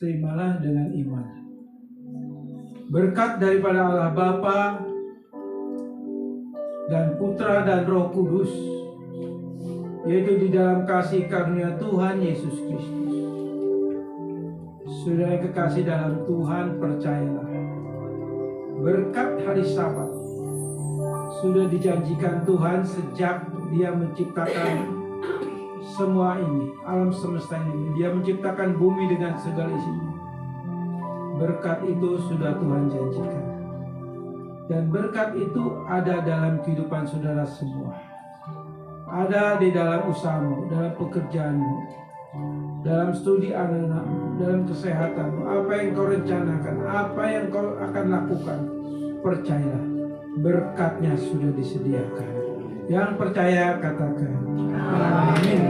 terimalah dengan iman. Berkat daripada Allah Bapa dan Putra dan Roh Kudus, yaitu di dalam kasih karunia Tuhan Yesus Kristus. Saudara yang kekasih dalam Tuhan, percayalah, berkat hari Sabat sudah dijanjikan Tuhan sejak Dia menciptakan semua ini, alam semesta ini. Dia menciptakan bumi dengan segala isinya. Berkat itu sudah Tuhan janjikan. Dan berkat itu ada dalam kehidupan saudara semua. Ada di dalam usahamu, dalam pekerjaanmu, dalam studi anak-anakmu, dalam kesehatanmu. Apa yang kau rencanakan, apa yang kau akan lakukan, percayalah, berkatnya sudah disediakan. Yang percaya katakan amin.